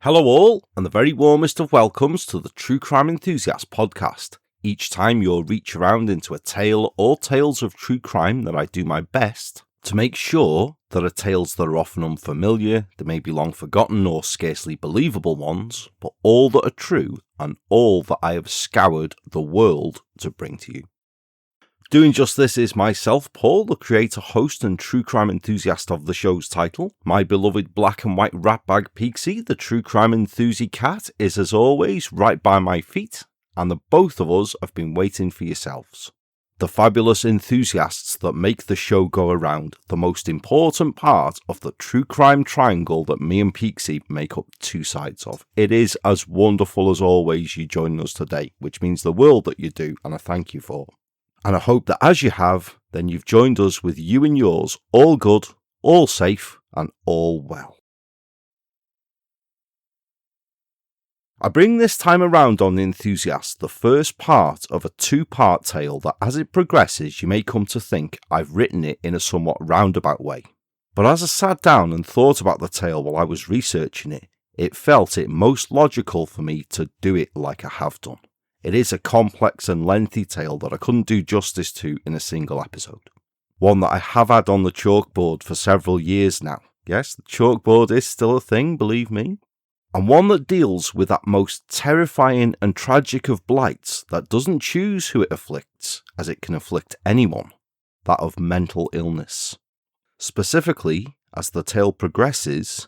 Hello all, and the very warmest of welcomes to the True Crime Enthusiast podcast. Each time you'll reach around into a tale or tales of true crime that I do my best to make sure that are tales that are often unfamiliar, they may be long forgotten or scarcely believable ones, but all that are true and all that I have scoured the world to bring to you. Doing just this is myself, Paul, the creator, host and true crime enthusiast of the show's title. My beloved black and white rat bag Pixie, the true crime enthusi cat, is as always right by my feet, and the both of us have been waiting for yourselves. The fabulous enthusiasts that make the show go around, the most important part of the true crime triangle that me and Pixie make up two sides of. It is as wonderful as always you join us today, which means the world that you do, and I thank you for. And I hope that as you have, then you've joined us with you and yours, all good, all safe, and all well. I bring this time around on The Enthusiast the first part of a two-part tale that as it progresses you may come to think I've written it in a somewhat roundabout way. But as I sat down and thought about the tale while I was researching it, it felt it most logical for me to do it like I have done. It is a complex and lengthy tale that I couldn't do justice to in a single episode. One that I have had on the chalkboard for several years now. Yes, the chalkboard is still a thing, believe me. And one that deals with that most terrifying and tragic of blights that doesn't choose who it afflicts, as it can afflict anyone, that of mental illness. Specifically, as the tale progresses,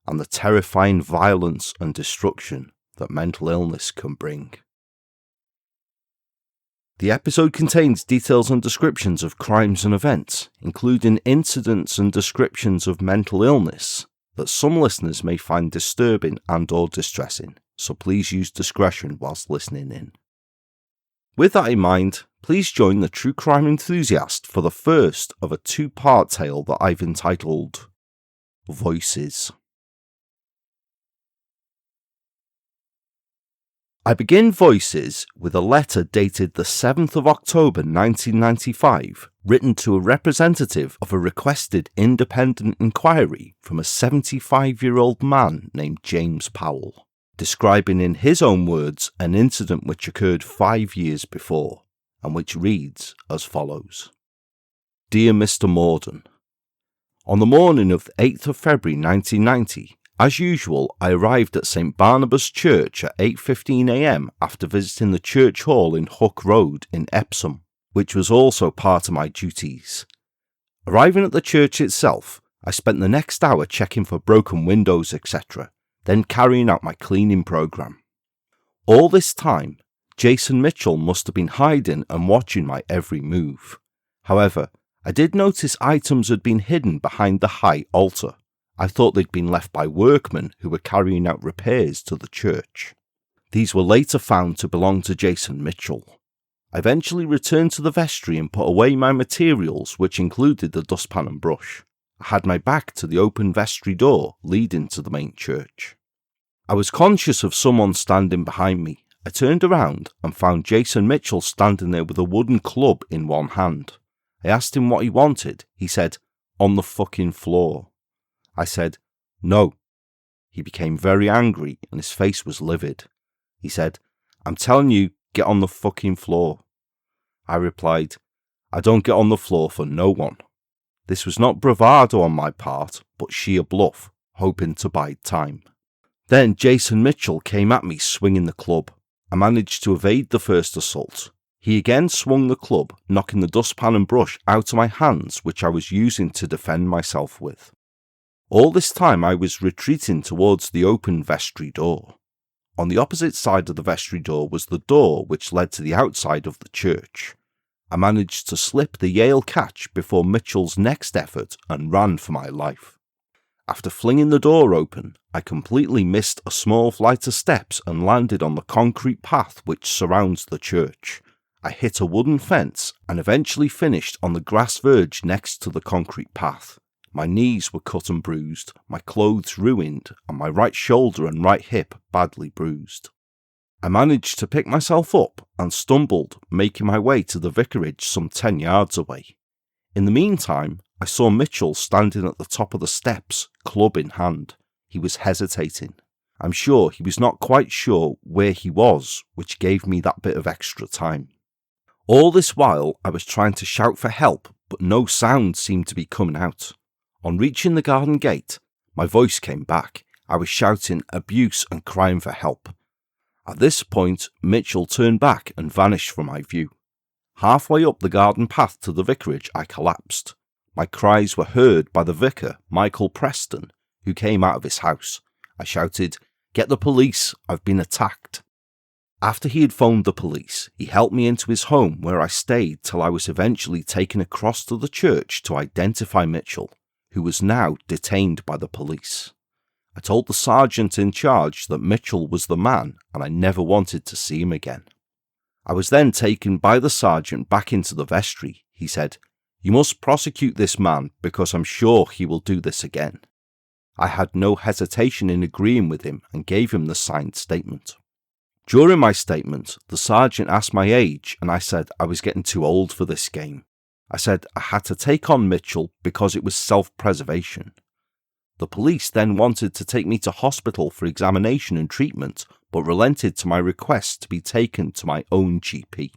and the terrifying violence and destruction that mental illness can bring. The episode contains details and descriptions of crimes and events, including incidents and descriptions of mental illness that some listeners may find disturbing and or distressing, so please use discretion whilst listening in. With that in mind, please join the True Crime Enthusiast for the first of a two-part tale that I've entitled Voices. I begin Voices with a letter dated the 7th of October 1995, written to a representative of a requested independent inquiry from a 75-year-old man named James Powell, describing in his own words an incident which occurred 5 years before, and which reads as follows. Dear Mr. Morden, on the morning of the 8th of February 1990, as usual, I arrived at St Barnabas Church at 8:15 a.m. after visiting the church hall in Hook Road in Epsom, which was also part of my duties. Arriving at the church itself, I spent the next hour checking for broken windows, etc., then carrying out my cleaning programme. All this time, Jason Mitchell must have been hiding and watching my every move. However, I did notice items had been hidden behind the high altar. I thought they'd been left by workmen who were carrying out repairs to the church. These were later found to belong to Jason Mitchell. I eventually returned to the vestry and put away my materials, which included the dustpan and brush. I had my back to the open vestry door leading to the main church. I was conscious of someone standing behind me. I turned around and found Jason Mitchell standing there with a wooden club in one hand. I asked him what he wanted. He said, "On the fucking floor." I said, "No." He became very angry and his face was livid. He said, "I'm telling you, get on the fucking floor." I replied, "I don't get on the floor for no one." This was not bravado on my part, but sheer bluff, hoping to bide time. Then Jason Mitchell came at me swinging the club. I managed to evade the first assault. He again swung the club, knocking the dustpan and brush out of my hands, which I was using to defend myself with. All this time I was retreating towards the open vestry door. On the opposite side of the vestry door was the door which led to the outside of the church. I managed to slip the Yale catch before Mitchell's next effort and ran for my life. After flinging the door open, I completely missed a small flight of steps and landed on the concrete path which surrounds the church. I hit a wooden fence and eventually finished on the grass verge next to the concrete path. My knees were cut and bruised, my clothes ruined, and my right shoulder and right hip badly bruised. I managed to pick myself up and stumbled, making my way to the vicarage some 10 yards away. In the meantime, I saw Mitchell standing at the top of the steps, club in hand. He was hesitating. I'm sure he was not quite sure where he was, which gave me that bit of extra time. All this while I was trying to shout for help, but no sound seemed to be coming out. On reaching the garden gate, my voice came back. I was shouting abuse and crying for help. At this point, Mitchell turned back and vanished from my view. Halfway up the garden path to the vicarage, I collapsed. My cries were heard by the vicar, Michael Preston, who came out of his house. I shouted, "Get the police, I've been attacked." After he had phoned the police, he helped me into his home where I stayed till I was eventually taken across to the church to identify Mitchell, who was now detained by the police. I told the sergeant in charge that Mitchell was the man and I never wanted to see him again. I was then taken by the sergeant back into the vestry. He said, "You must prosecute this man because I'm sure he will do this again." I had no hesitation in agreeing with him and gave him the signed statement. During my statement, the sergeant asked my age and I said I was getting too old for this game. I said I had to take on Mitchell because it was self-preservation. The police then wanted to take me to hospital for examination and treatment, but relented to my request to be taken to my own GP.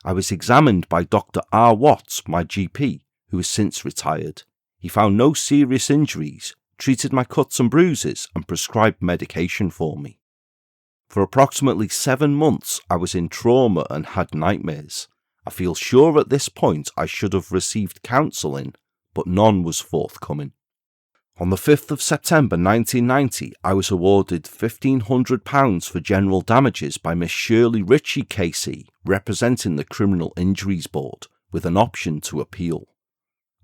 I was examined by Dr. R. Watts, my GP, who has since retired. He found no serious injuries, treated my cuts and bruises, and prescribed medication for me. For approximately 7 months, I was in trauma and had nightmares. I feel sure at this point I should have received counselling, but none was forthcoming. On the 5th of September 1990, I was awarded £1,500 for general damages by Miss Shirley Ritchie KC, representing the Criminal Injuries Board, with an option to appeal.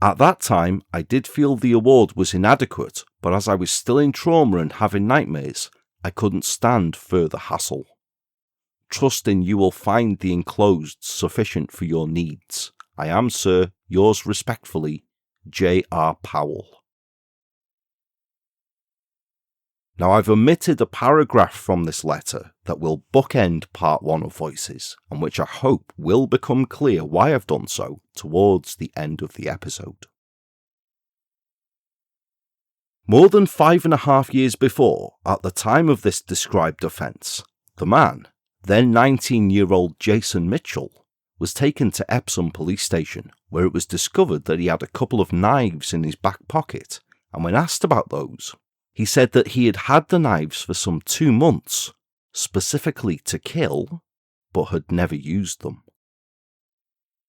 At that time, I did feel the award was inadequate, but as I was still in trauma and having nightmares, I couldn't stand further hassle. Trusting you will find the enclosed sufficient for your needs. I am, sir, yours respectfully, J.R. Powell. Now I've omitted a paragraph from this letter that will bookend part 1 of Voices, and which I hope will become clear why I've done so towards the end of the episode. More than 5.5 years before, at the time of this described offence, the man, then 19-year-old Jason Mitchell, was taken to Epsom police station, where it was discovered that he had a couple of knives in his back pocket, and when asked about those, he said that he had had the knives for some 2 months, specifically to kill, but had never used them.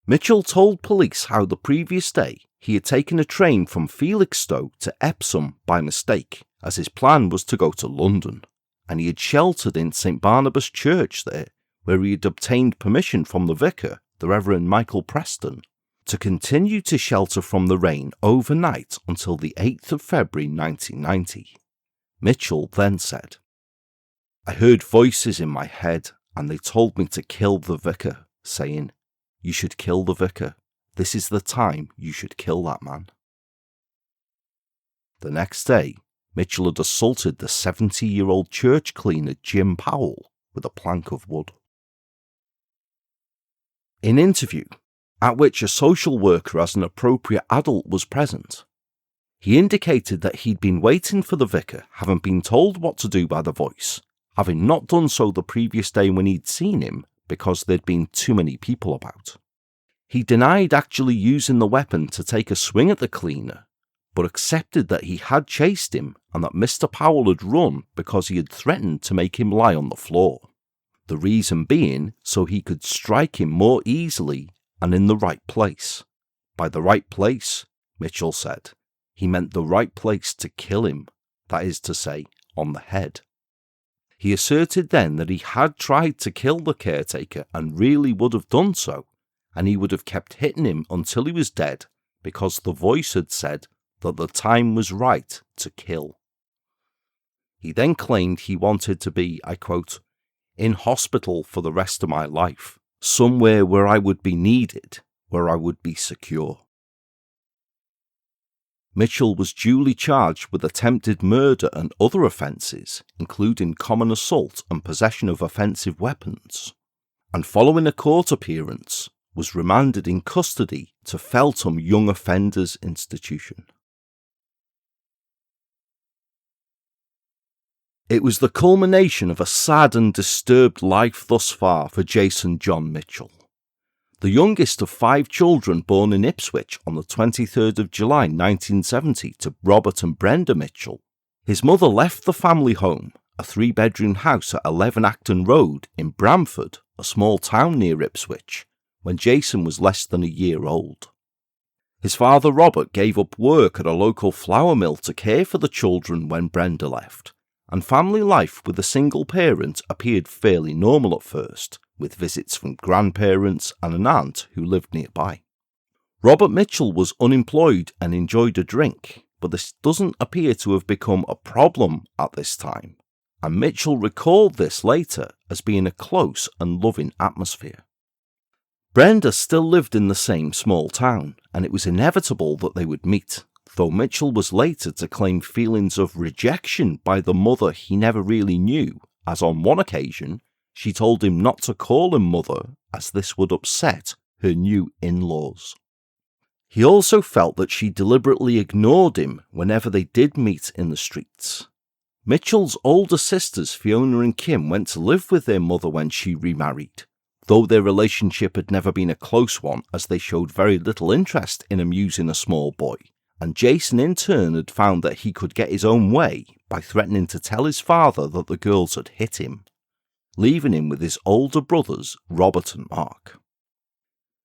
Mitchell told police how the previous day he had taken a train from Felixstowe to Epsom by mistake, as his plan was to go to London, and he had sheltered in St Barnabas Church there, where he had obtained permission from the vicar, the Reverend Michael Preston, to continue to shelter from the rain overnight until the 8th of February 1990. Mitchell then said, "I heard voices in my head and they told me to kill the vicar, saying, 'You should kill the vicar. This is the time you should kill that man.'" The next day, Mitchell had assaulted the 70-year-old church cleaner Jim Powell with a plank of wood. In interview, at which a social worker as an appropriate adult was present, he indicated that he'd been waiting for the vicar, having been told what to do by the voice, having not done so the previous day when he'd seen him because there'd been too many people about. He denied actually using the weapon to take a swing at the cleaner, but accepted that he had chased him and that Mr. Powell had run because he had threatened to make him lie on the floor. The reason being so he could strike him more easily and in the right place. By the right place, Mitchell said, he meant the right place to kill him, that is to say, on the head. He asserted then that he had tried to kill the caretaker and really would have done so, and he would have kept hitting him until he was dead because the voice had said that the time was right to kill. He then claimed he wanted to be, I quote, "in hospital for the rest of my life, somewhere where I would be needed, where I would be secure." Mitchell was duly charged with attempted murder and other offences, including common assault and possession of offensive weapons, and following a court appearance, was remanded in custody to Feltham Young Offenders Institution. It was the culmination of a sad and disturbed life thus far for Jason John Mitchell. The youngest of 5 children born in Ipswich on the 23rd of July 1970 to Robert and Brenda Mitchell, his mother left the family home, a 3-bedroom house at 11 Acton Road in Bramford, a small town near Ipswich, when Jason was less than a year old. His father Robert gave up work at a local flour mill to care for the children when Brenda left, and family life with a single parent appeared fairly normal at first, with visits from grandparents and an aunt who lived nearby. Robert Mitchell was unemployed and enjoyed a drink, but this doesn't appear to have become a problem at this time, and Mitchell recalled this later as being a close and loving atmosphere. Brenda still lived in the same small town, and it was inevitable that they would meet, though Mitchell was later to claim feelings of rejection by the mother he never really knew, as on one occasion, she told him not to call him mother as this would upset her new in-laws. He also felt that she deliberately ignored him whenever they did meet in the streets. Mitchell's older sisters Fiona and Kim went to live with their mother when she remarried, though their relationship had never been a close one as they showed very little interest in amusing a small boy, and Jason in turn had found that he could get his own way by threatening to tell his father that the girls had hit him, leaving him with his older brothers, Robert and Mark.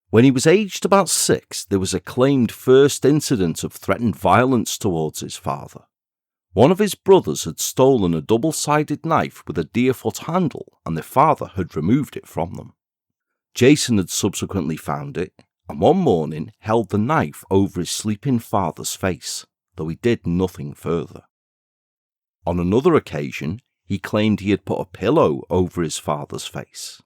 When he was aged about 6, there was a claimed first incident of threatened violence towards his father. One of his brothers had stolen a double-sided knife with a deerfoot handle, and their father had removed it from them. Jason had subsequently found it, and one morning held the knife over his sleeping father's face, though he did nothing further. On another occasion, he claimed he had put a pillow over his father's face.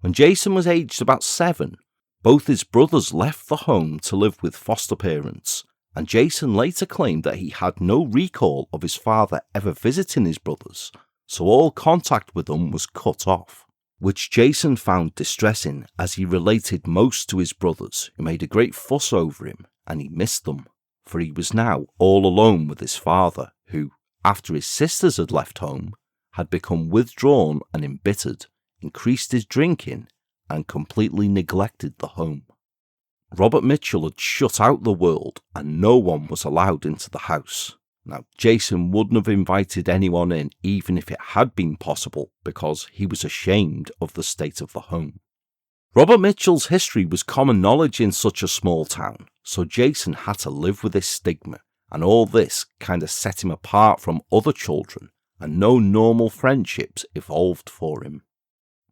When Jason was aged about 7, both his brothers left the home to live with foster parents, and Jason later claimed that he had no recall of his father ever visiting his brothers, so all contact with them was cut off, which Jason found distressing as he related most to his brothers, who made a great fuss over him, and he missed them, for he was now all alone with his father, who, after his sisters had left home, had become withdrawn and embittered, increased his drinking, and completely neglected the home. Robert Mitchell had shut out the world, and no one was allowed into the house. Now, Jason wouldn't have invited anyone in even if it had been possible, because he was ashamed of the state of the home. Robert Mitchell's history was common knowledge in such a small town, so Jason had to live with this stigma, and all this kind of set him apart from other children, and no normal friendships evolved for him.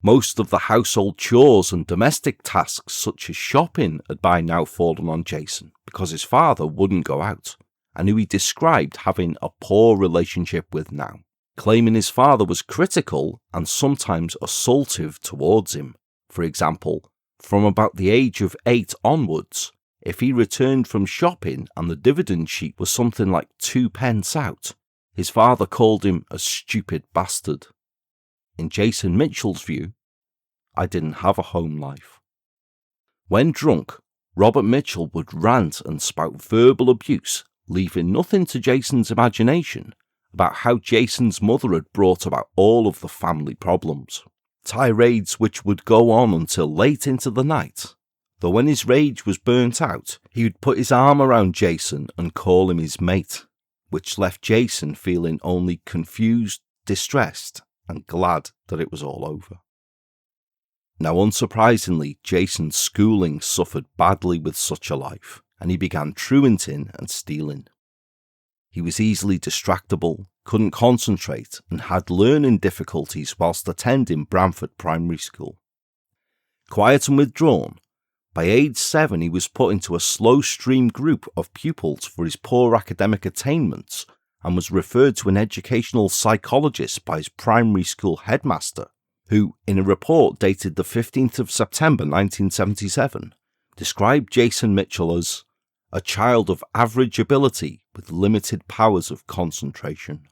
Most of the household chores and domestic tasks such as shopping had by now fallen on Jason because his father wouldn't go out, and who he described having a poor relationship with now, claiming his father was critical and sometimes assaultive towards him. For example, from about the age of 8 onwards, if he returned from shopping and the dividend sheet was something like 2 pence out, his father called him a stupid bastard. In Jason Mitchell's view, I didn't have a home life. When drunk, Robert Mitchell would rant and spout verbal abuse, leaving nothing to Jason's imagination about how Jason's mother had brought about all of the family problems. Tirades which would go on until late into the night, though when his rage was burnt out, he would put his arm around Jason and call him his mate, which left Jason feeling only confused, distressed, and glad that it was all over. Now, unsurprisingly, Jason's schooling suffered badly with such a life, and he began truanting and stealing. He was easily distractible, couldn't concentrate, and had learning difficulties whilst attending Bramford Primary School. Quiet and withdrawn, by age 7 he was put into a slow-stream group of pupils for his poor academic attainments and was referred to an educational psychologist by his primary school headmaster, who, in a report dated the 15th of September 1977, described Jason Mitchell as a child of average ability with limited powers of concentration.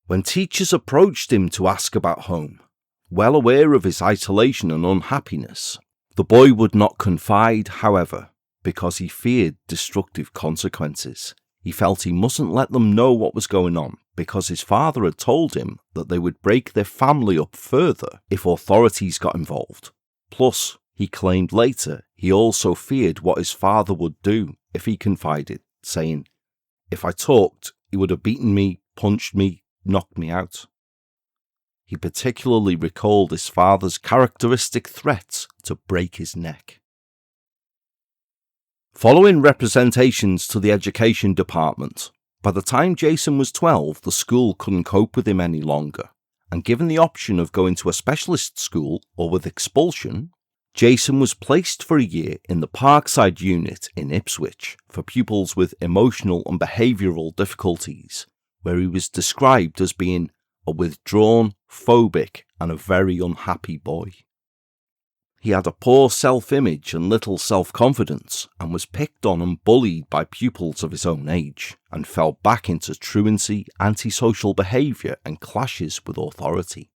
When teachers approached him to ask about home, well aware of his isolation and unhappiness, the boy would not confide, however, because he feared destructive consequences. He felt he mustn't let them know what was going on because his father had told him that they would break their family up further if authorities got involved. Plus, he claimed later he also feared what his father would do if he confided, saying, "If I talked, he would have beaten me, punched me, knocked me out." He particularly recalled his father's characteristic threats to break his neck. Following representations to the education department, by the time Jason was 12, the school couldn't cope with him any longer, and given the option of going to a specialist school or with expulsion, Jason was placed for a year in the Parkside unit in Ipswich for pupils with emotional and behavioural difficulties, where he was described as being a withdrawn, phobic, and a very unhappy boy. He had a poor self-image and little self-confidence, and was picked on and bullied by pupils of his own age, and fell back into truancy, antisocial behaviour, and clashes with authority.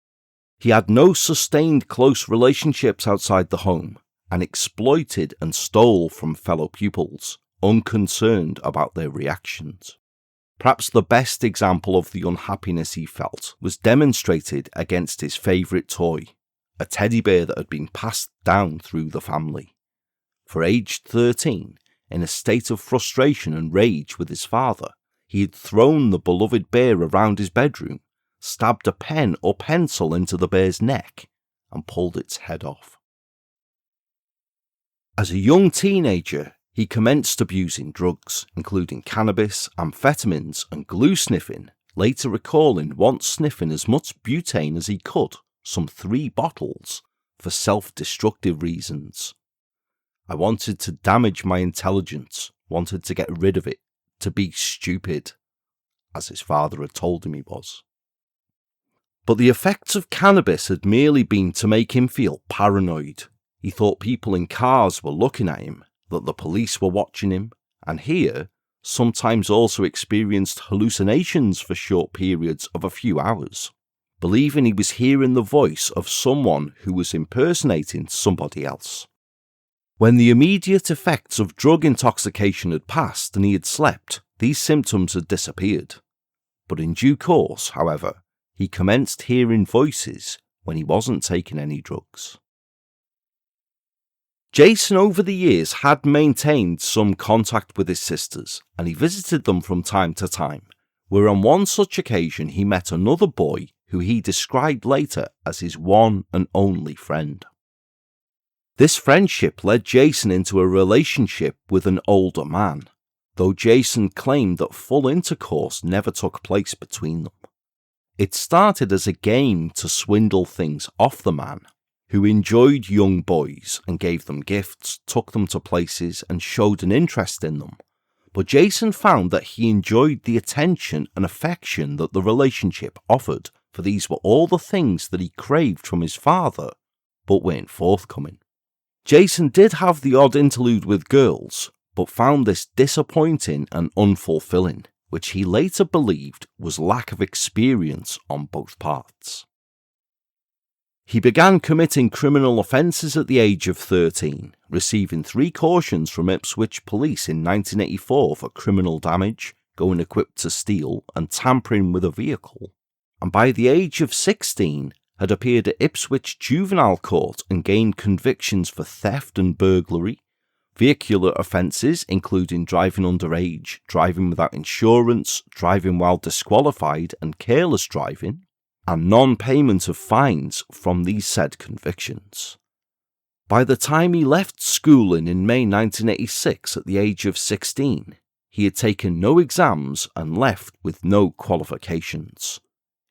He had no sustained close relationships outside the home, and exploited and stole from fellow pupils, unconcerned about their reactions. Perhaps the best example of the unhappiness he felt was demonstrated against his favourite toy, a teddy bear that had been passed down through the family. For aged 13, in a state of frustration and rage with his father, he had thrown the beloved bear around his bedroom, stabbed a pen or pencil into the bear's neck, and pulled its head off. As a young teenager, he commenced abusing drugs, including cannabis, amphetamines, and glue sniffing, later recalling once sniffing as much butane as he could, some 3 bottles, for self-destructive reasons. "I wanted to damage my intelligence, wanted to get rid of it, to be stupid," as his father had told him he was. But the effects of cannabis had merely been to make him feel paranoid. He thought people in cars were looking at him, that the police were watching him, and here, sometimes also experienced hallucinations for short periods of a few hours, believing he was hearing the voice of someone who was impersonating somebody else. When the immediate effects of drug intoxication had passed and he had slept, these symptoms had disappeared. But in due course, however, he commenced hearing voices when he wasn't taking any drugs. Jason over the years had maintained some contact with his sisters, and he visited them from time to time, where on one such occasion he met another boy who he described later as his one and only friend. This friendship led Jason into a relationship with an older man, though Jason claimed that full intercourse never took place between them. It started as a game to swindle things off the man, who enjoyed young boys and gave them gifts, took them to places, and showed an interest in them. But Jason found that he enjoyed the attention and affection that the relationship offered, for these were all the things that he craved from his father, but weren't forthcoming. Jason did have the odd interlude with girls, but found this disappointing and unfulfilling, which he later believed was lack of experience on both parts. He began committing criminal offences at the age of 13, receiving 3 cautions from Ipswich Police in 1984 for criminal damage, going equipped to steal, and tampering with a vehicle, and by the age of 16 had appeared at Ipswich Juvenile Court and gained convictions for theft and burglary, vehicular offences including driving underage, driving without insurance, driving while disqualified and careless driving, and non-payment of fines from these said convictions. By the time he left schooling in May 1986 at the age of 16, he had taken no exams and left with no qualifications.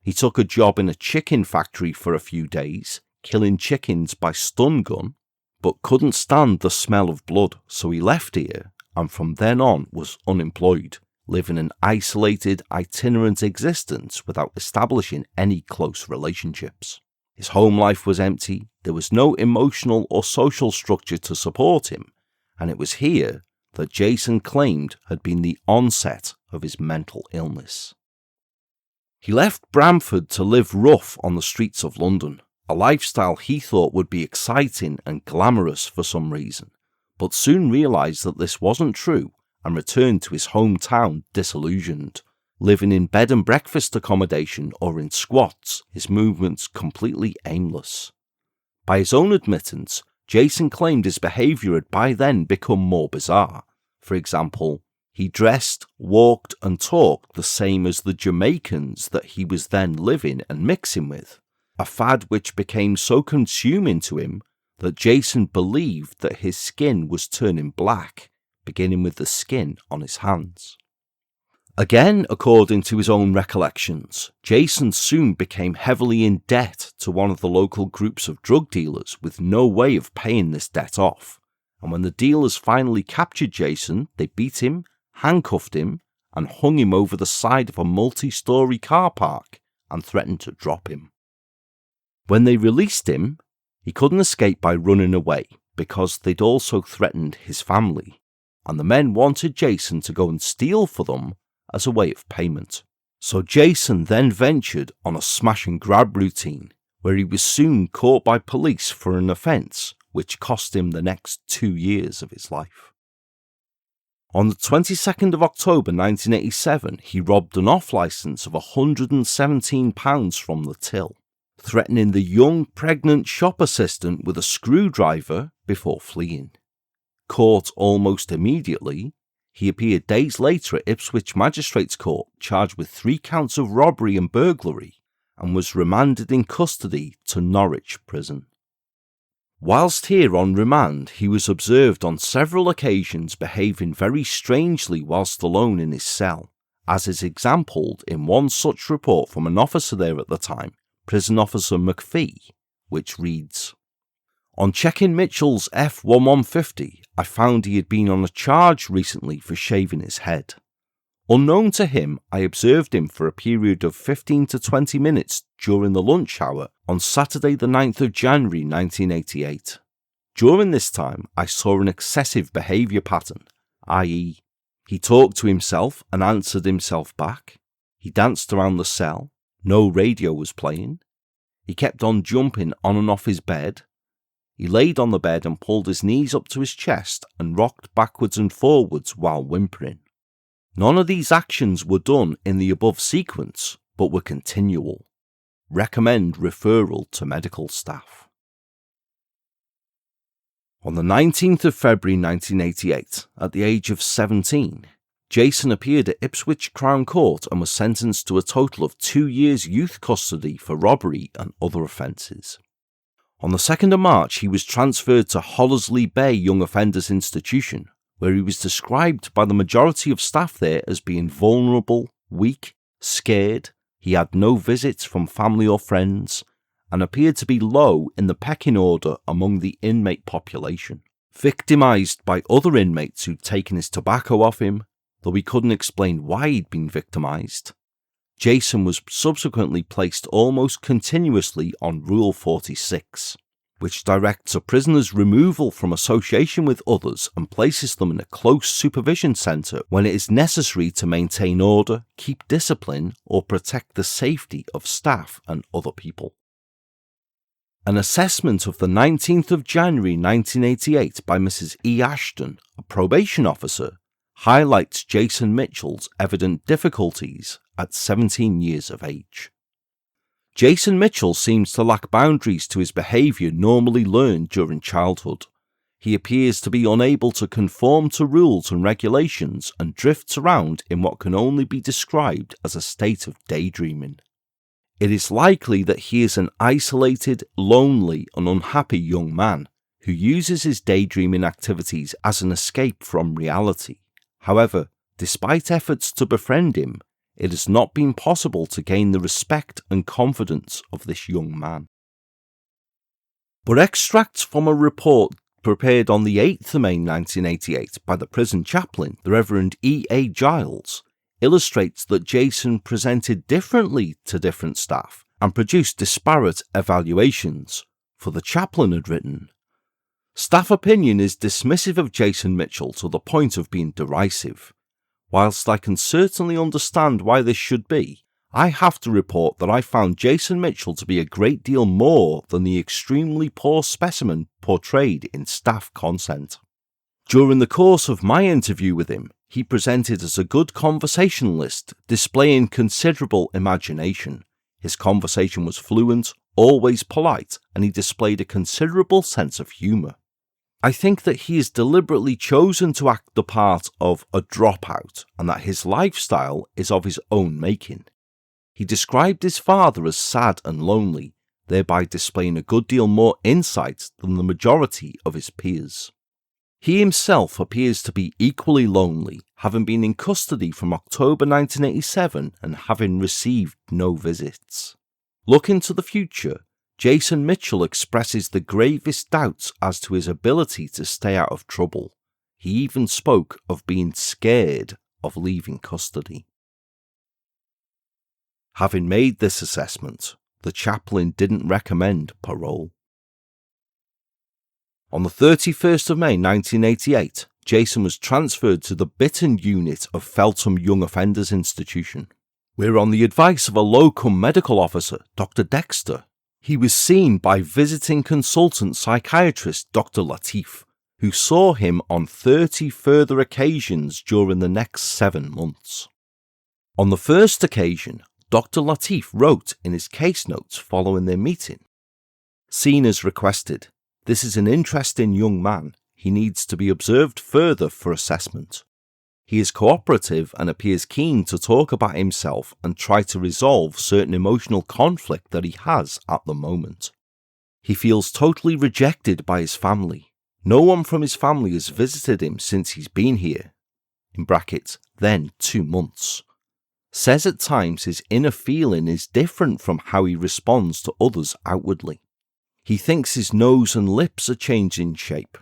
He took a job in a chicken factory for a few days, killing chickens by stun gun, but couldn't stand the smell of blood, so he left here and from then on was unemployed, living an isolated, itinerant existence without establishing any close relationships. His home life was empty, there was no emotional or social structure to support him, and it was here that Jason claimed had been the onset of his mental illness. He left Bramford to live rough on the streets of London, a lifestyle he thought would be exciting and glamorous for some reason, but soon realised that this wasn't true and returned to his hometown disillusioned, living in bed and breakfast accommodation or in squats, his movements completely aimless. By his own admittance, Jason claimed his behaviour had by then become more bizarre. For example, he dressed, walked and talked the same as the Jamaicans that he was then living and mixing with, a fad which became so consuming to him that Jason believed that his skin was turning black, beginning with the skin on his hands. Again, according to his own recollections, Jason soon became heavily in debt to one of the local groups of drug dealers with no way of paying this debt off, and when the dealers finally captured Jason, they beat him, handcuffed him, and hung him over the side of a multi-storey car park and threatened to drop him. When they released him, he couldn't escape by running away because they'd also threatened his family, and the men wanted Jason to go and steal for them as a way of payment. So Jason then ventured on a smash and grab routine, where he was soon caught by police for an offence which cost him the next 2 years of his life. On the 22nd of October 1987, he robbed an off-licence of £117 from the till, threatening the young pregnant shop assistant with a screwdriver before fleeing. Caught almost immediately, he appeared days later at Ipswich Magistrates Court charged with 3 counts of robbery and burglary and was remanded in custody to Norwich Prison. Whilst here on remand, he was observed on several occasions behaving very strangely whilst alone in his cell, as is exampled in one such report from an officer there at the time, Prison Officer McPhee, which reads, "On checking Mitchell's F1150, I found he had been on a charge recently for shaving his head. Unknown to him, I observed him for a period of 15 to 20 minutes during the lunch hour on Saturday the 9th of January 1988. During this time, I saw an excessive behaviour pattern, i.e., he talked to himself and answered himself back, he danced around the cell, no radio was playing, he kept on jumping on and off his bed, he laid on the bed and pulled his knees up to his chest and rocked backwards and forwards while whimpering. None of these actions were done in the above sequence, but were continual. Recommend referral to medical staff." On the 19th of February 1988, at the age of 17, Jason appeared at Ipswich Crown Court and was sentenced to a total of 2 years youth custody for robbery and other offences. On the 2nd of March, he was transferred to Hollesley Bay Young Offenders Institution, where he was described by the majority of staff there as being vulnerable, weak, scared, he had no visits from family or friends, and appeared to be low in the pecking order among the inmate population. Victimised by other inmates who'd taken his tobacco off him, though he couldn't explain why he'd been victimised, Jason was subsequently placed almost continuously on Rule 46, which directs a prisoner's removal from association with others and places them in a close supervision centre when it is necessary to maintain order, keep discipline, or protect the safety of staff and other people. An assessment of the 19th of January 1988 by Mrs. E. Ashton, a probation officer, highlights Jason Mitchell's evident difficulties at 17 years of age. Jason Mitchell seems to lack boundaries to his behaviour normally learned during childhood. He appears to be unable to conform to rules and regulations and drifts around in what can only be described as a state of daydreaming. It is likely that he is an isolated, lonely and unhappy young man who uses his daydreaming activities as an escape from reality. However, despite efforts to befriend him, it has not been possible to gain the respect and confidence of this young man. But extracts from a report prepared on the 8th of May 1988 by the prison chaplain, the Reverend E. A. Giles, illustrates that Jason presented differently to different staff and produced disparate evaluations, for the chaplain had written, "Staff opinion is dismissive of Jason Mitchell to the point of being derisive. Whilst I can certainly understand why this should be, I have to report that I found Jason Mitchell to be a great deal more than the extremely poor specimen portrayed in staff consent. During the course of my interview with him, He presented as a good conversationalist, displaying considerable imagination. His conversation was fluent, always polite, and he displayed a considerable sense of humour. I think that he has deliberately chosen to act the part of a dropout, and that his lifestyle is of his own making. He described his father as sad and lonely, thereby displaying a good deal more insight than the majority of his peers. He himself appears to be equally lonely, having been in custody from October 1987 and having received no visits. Looking to the future, Jason Mitchell expresses the gravest doubts as to his ability to stay out of trouble. He even spoke of being scared of leaving custody. Having made this assessment, the chaplain didn't recommend parole. On the 31st of May 1988, Jason was transferred to the Bitten unit of Feltham Young Offenders Institution, where on the advice of a locum medical officer, Dr. Dexter, he was seen by visiting consultant psychiatrist Dr. Latif, who saw him on 30 further occasions during the next 7 months. On the first occasion, Dr. Latif wrote in his case notes following their meeting, "Seen as requested. This is an interesting young man. He needs to be observed further for assessment. He is cooperative and appears keen to talk about himself and try to resolve certain emotional conflict that he has at the moment. He feels totally rejected by his family. No one from his family has visited him since he's been here. In brackets, then 2 months. Says at times his inner feeling is different from how he responds to others outwardly. He thinks his nose and lips are changing shape.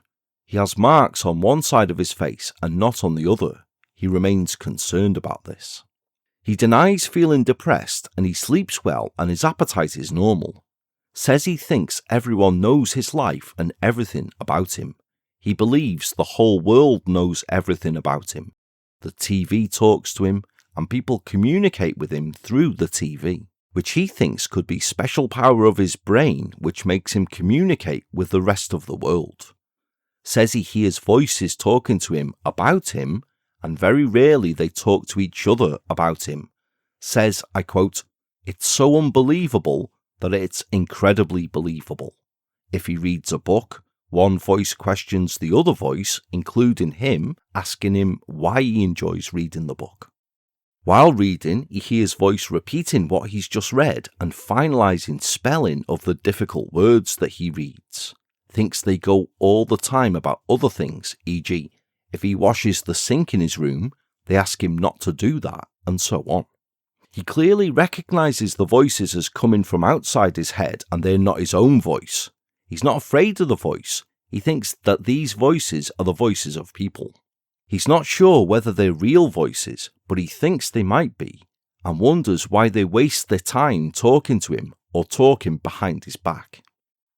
He has marks on one side of his face and not on the other. He remains concerned about this. He denies feeling depressed and he sleeps well and his appetite is normal. Says he thinks everyone knows his life and everything about him. He believes the whole world knows everything about him. The TV talks to him and people communicate with him through the TV, which he thinks could be special power of his brain which makes him communicate with the rest of the world. Says he hears voices talking to him about him, and very rarely they talk to each other about him. Says, I quote, "It's so unbelievable that it's incredibly believable. If he reads a book, one voice questions the other voice, including him, asking him why he enjoys reading the book. While reading, he hears voice repeating what he's just read and finalizing spelling of the difficult words that he reads. Thinks they go all the time about other things, e.g., if he washes the sink in his room, they ask him not to do that, and so on. He clearly recognizes the voices as coming from outside his head and they're not his own voice. He's not afraid of the voice. He thinks that these voices are the voices of people. He's not sure whether they're real voices, but he thinks they might be, and wonders why they waste their time talking to him or talking behind his back.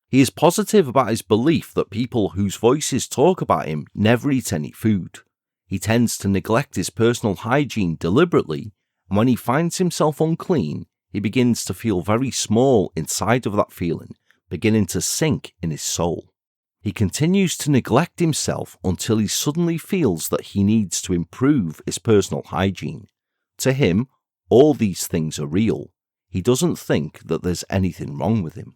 He is positive about his belief that people whose voices talk about him never eat any food. He tends to neglect his personal hygiene deliberately, and when he finds himself unclean, he begins to feel very small inside of that feeling, beginning to sink in his soul. He continues to neglect himself until he suddenly feels that he needs to improve his personal hygiene. To him, all these things are real. He doesn't think that there's anything wrong with him.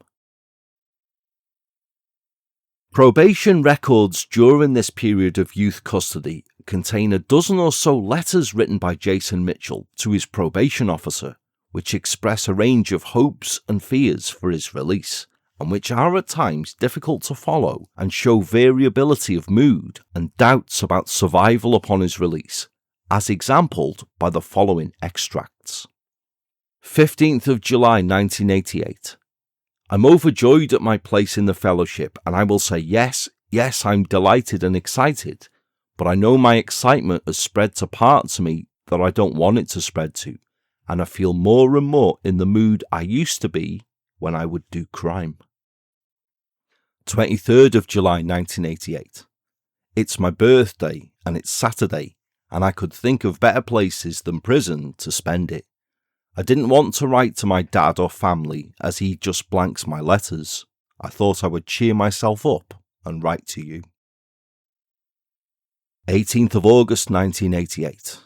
Probation records during this period of youth custody contain a dozen or so letters written by Jason Mitchell to his probation officer, which express a range of hopes and fears for his release, and which are at times difficult to follow and show variability of mood and doubts about survival upon his release, as exampled by the following extracts. 15th of July 1988. I'm overjoyed at my place in the fellowship, and I will say yes, I'm delighted and excited, but I know my excitement has spread to parts of me that I don't want it to spread to, and I feel more and more in the mood I used to be when I would do crime. 23rd of July 1988. It's my birthday, and it's Saturday, and I could think of better places than prison to spend it. I didn't want to write to my dad or family as he just blanks my letters. I thought I would cheer myself up and write to you. 18th of August 1988.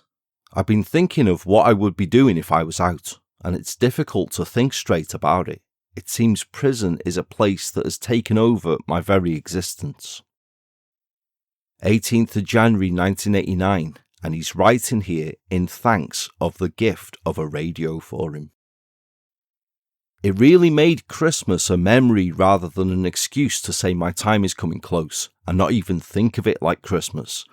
I've been thinking of what I would be doing if I was out, and it's difficult to think straight about it. It seems prison is a place that has taken over my very existence. 18th of January 1989, and he's writing here in thanks of the gift of a radio for him. It really made Christmas a memory rather than an excuse to say my time is coming close and not even think of it like Christmas.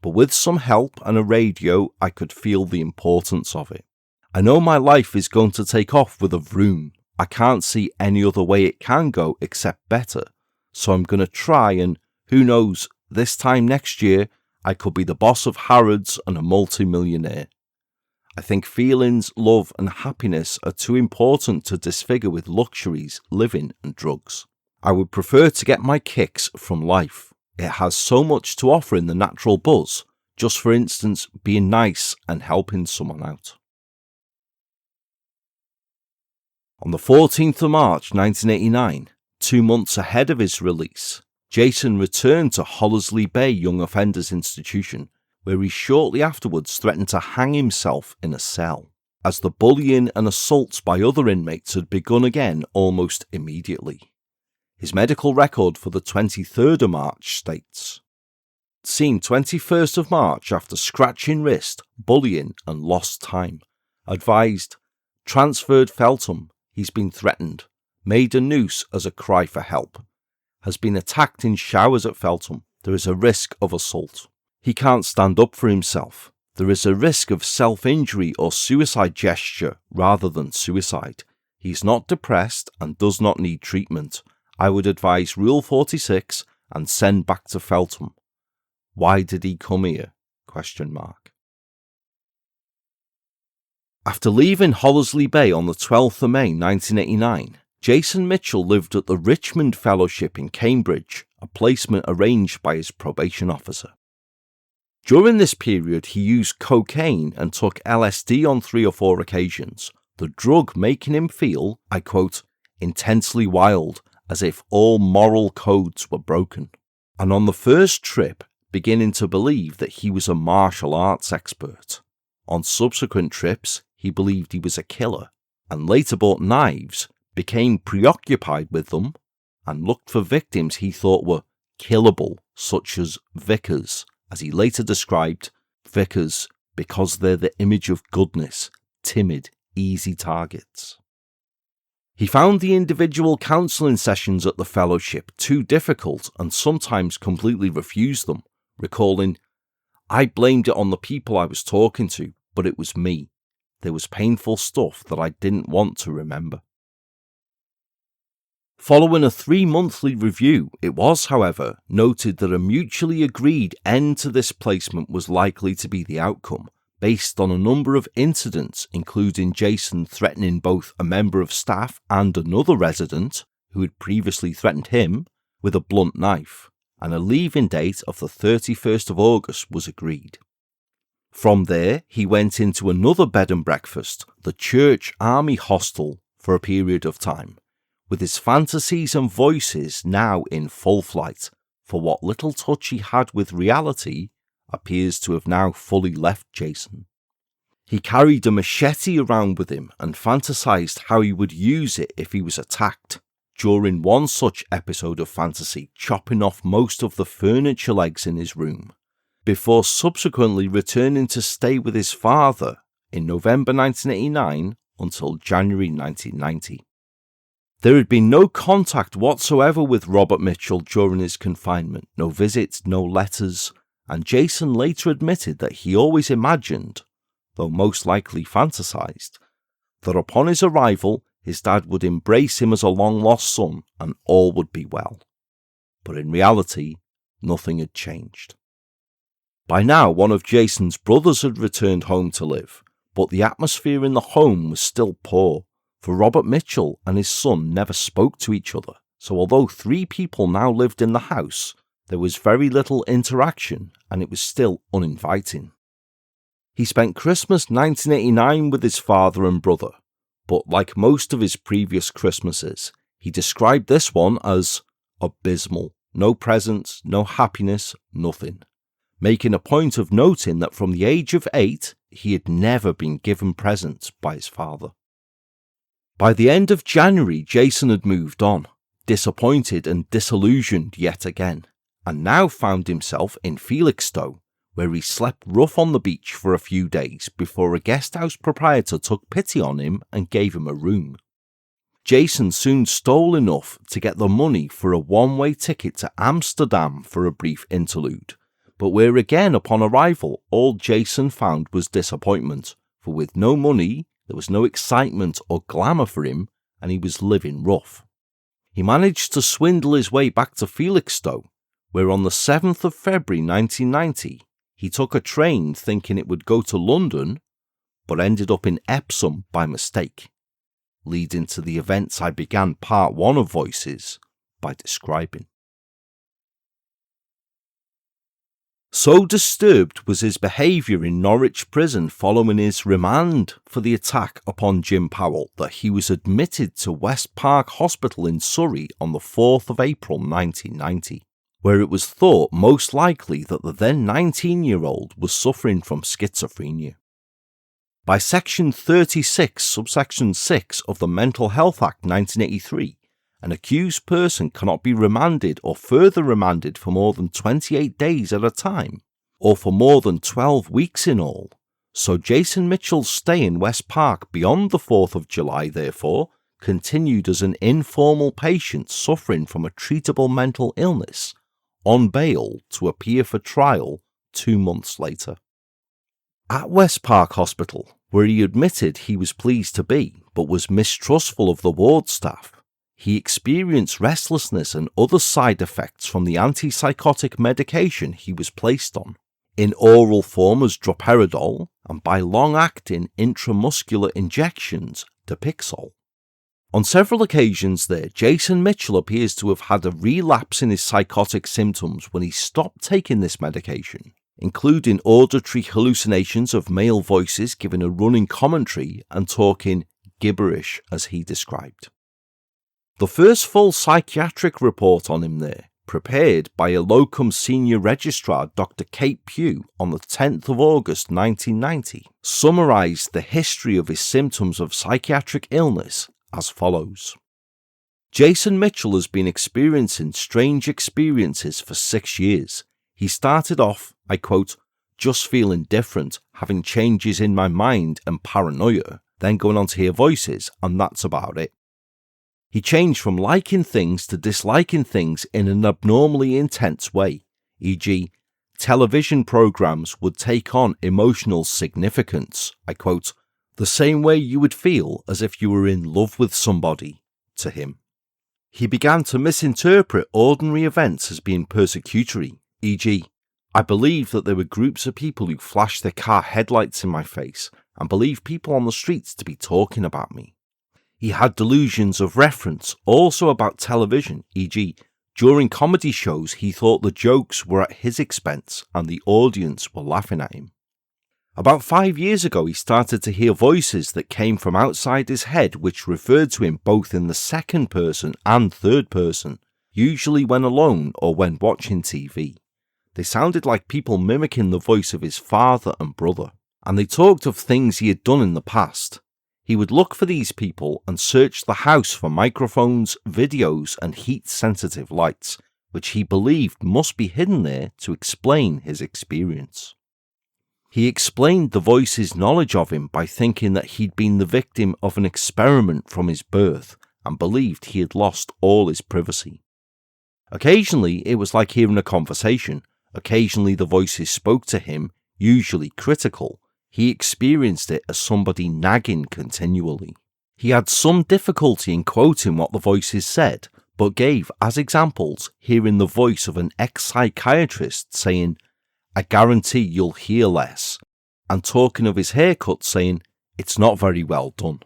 But with some help and a radio, I could feel the importance of it. I know my life is going to take off with a vroom. I can't see any other way it can go except better. So I'm going to try, and who knows, this time next year, I could be the boss of Harrods and a multi-millionaire. I think feelings, love and happiness are too important to disfigure with luxuries, living and drugs. I would prefer to get my kicks from life. It has so much to offer in the natural buzz, just for instance, being nice and helping someone out. On the 14th of March 1989, 2 months ahead of his release, Jason returned to Hollesley Bay Young Offenders Institution, where he shortly afterwards threatened to hang himself in a cell, as the bullying and assaults by other inmates had begun again almost immediately. His medical record for the 23rd of March states, seen 21st of March after scratching wrist, bullying and lost time. Advised, transferred Feltham, he's been threatened, made a noose as a cry for help. Has been attacked in showers at Feltham. There is a risk of assault. He can't stand up for himself. There is a risk of self-injury or suicide gesture rather than suicide. He's not depressed and does not need treatment. I would advise Rule 46 and send back to Feltham. Why did he come here? ? After leaving Hollesley Bay on the 12th of May 1989, Jason Mitchell lived at the Richmond Fellowship in Cambridge, a placement arranged by his probation officer. During this period, he used cocaine and took LSD on 3 or 4 occasions, the drug making him feel, I quote, intensely wild, as if all moral codes were broken. And on the first trip, beginning to believe that he was a martial arts expert. On subsequent trips, he believed he was a killer, and later bought knives, became preoccupied with them, and looked for victims he thought were killable, such as Vickers, as he later described Vickers because they're the image of goodness, timid, easy targets. He found the individual counselling sessions at the fellowship too difficult and sometimes completely refused them, recalling, I blamed it on the people I was talking to, but it was me. There was painful stuff that I didn't want to remember. Following a 3-monthly review, it was, however, noted that a mutually agreed end to this placement was likely to be the outcome, based on a number of incidents, including Jason threatening both a member of staff and another resident, who had previously threatened him, with a blunt knife, and a leaving date of the 31st of August was agreed. From there, he went into another bed and breakfast, the Church Army Hostel, for a period of time, with his fantasies and voices now in full flight, for what little touch he had with reality appears to have now fully left Jason. He carried a machete around with him and fantasized how he would use it if he was attacked, during one such episode of fantasy chopping off most of the furniture legs in his room, before subsequently returning to stay with his father in November 1989 until January 1990. There had been no contact whatsoever with Robert Mitchell during his confinement, no visits, no letters, and Jason later admitted that he always imagined, though most likely fantasized, that upon his arrival his dad would embrace him as a long-lost son and all would be well. But in reality, nothing had changed. By now, one of Jason's brothers had returned home to live, but the atmosphere in the home was still poor, for Robert Mitchell and his son never spoke to each other, so although 3 people now lived in the house, there was very little interaction and it was still uninviting. He spent Christmas 1989 with his father and brother, but like most of his previous Christmases, he described this one as abysmal. No presents, no happiness, nothing. making a point of noting that from the age of 8, he had never been given presents by his father. By the end of January, Jason had moved on, disappointed and disillusioned yet again, and now found himself in Felixstowe, where he slept rough on the beach for a few days before a guest house proprietor took pity on him and gave him a room. Jason soon stole enough to get the money for a one-way ticket to Amsterdam for a brief interlude, but where again upon arrival all Jason found was disappointment, for with no money there was no excitement or glamour for him, and he was living rough. He managed to swindle his way back to Felixstowe, where on the 7th of February 1990 he took a train thinking it would go to London, but ended up in Epsom by mistake, leading to the events I began part 1 of Voices by describing. So disturbed was his behaviour in Norwich prison following his remand for the attack upon Jim Powell that he was admitted to West Park Hospital in Surrey on the 4th of April 1990, where it was thought most likely that the then 19-year-old was suffering from schizophrenia. By Section 36, subsection 6 of the Mental Health Act 1983, an accused person cannot be remanded or further remanded for more than 28 days at a time, or for more than 12 weeks in all. So Jason Mitchell's stay in West Park beyond the 4th of July, therefore, continued as an informal patient suffering from a treatable mental illness, on bail to appear for trial 2 months later. At West Park Hospital, where he admitted he was pleased to be, but was mistrustful of the ward staff, he experienced restlessness and other side effects from the antipsychotic medication he was placed on, in oral form as droperidol and by long-acting intramuscular injections, Dapixol. On several occasions there, Jason Mitchell appears to have had a relapse in his psychotic symptoms when he stopped taking this medication, including auditory hallucinations of male voices giving a running commentary and talking gibberish as he described. The first full psychiatric report on him there, prepared by a locum senior registrar Dr. Kate Pugh on the 10th of August 1990, summarised the history of his symptoms of psychiatric illness as follows. Jason Mitchell has been experiencing strange experiences for 6 years. He started off, I quote, just feeling different, having changes in my mind and paranoia, then going on to hear voices, and that's about it. He changed from liking things to disliking things in an abnormally intense way, e.g., television programs would take on emotional significance, I quote, the same way you would feel as if you were in love with somebody, to him. He began to misinterpret ordinary events as being persecutory, e.g., I believed that there were groups of people who flashed their car headlights in my face and believed people on the streets to be talking about me. He had delusions of reference also about television, e.g., during comedy shows he thought the jokes were at his expense and the audience were laughing at him. About 5 years ago he started to hear voices that came from outside his head which referred to him both in the second person and third person, usually when alone or when watching TV. They sounded like people mimicking the voice of his father and brother, and they talked of things he had done in the past. He would look for these people and search the house for microphones, videos, and heat-sensitive lights, which he believed must be hidden there to explain his experience. He explained the voice's knowledge of him by thinking that he'd been the victim of an experiment from his birth and believed he had lost all his privacy. Occasionally it was like hearing a conversation. Occasionally the voices spoke to him, usually critical. He experienced it as somebody nagging continually. He had some difficulty in quoting what the voices said, but gave as examples hearing the voice of an ex-psychiatrist saying, I guarantee you'll hear less, and talking of his haircut saying, it's not very well done.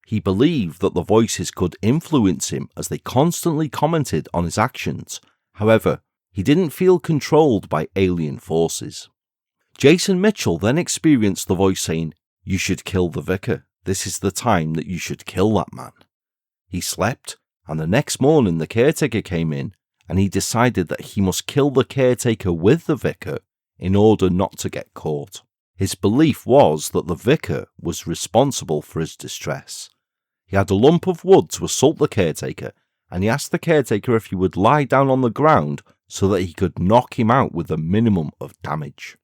He believed that the voices could influence him as they constantly commented on his actions. However, he didn't feel controlled by alien forces. Jason Mitchell then experienced the voice saying, you should kill the vicar. This is the time that you should kill that man. He slept, and the next morning the caretaker came in and he decided that he must kill the caretaker with the vicar in order not to get caught. His belief was that the vicar was responsible for his distress. He had a lump of wood to assault the caretaker, and he asked the caretaker if he would lie down on the ground so that he could knock him out with a minimum of damage.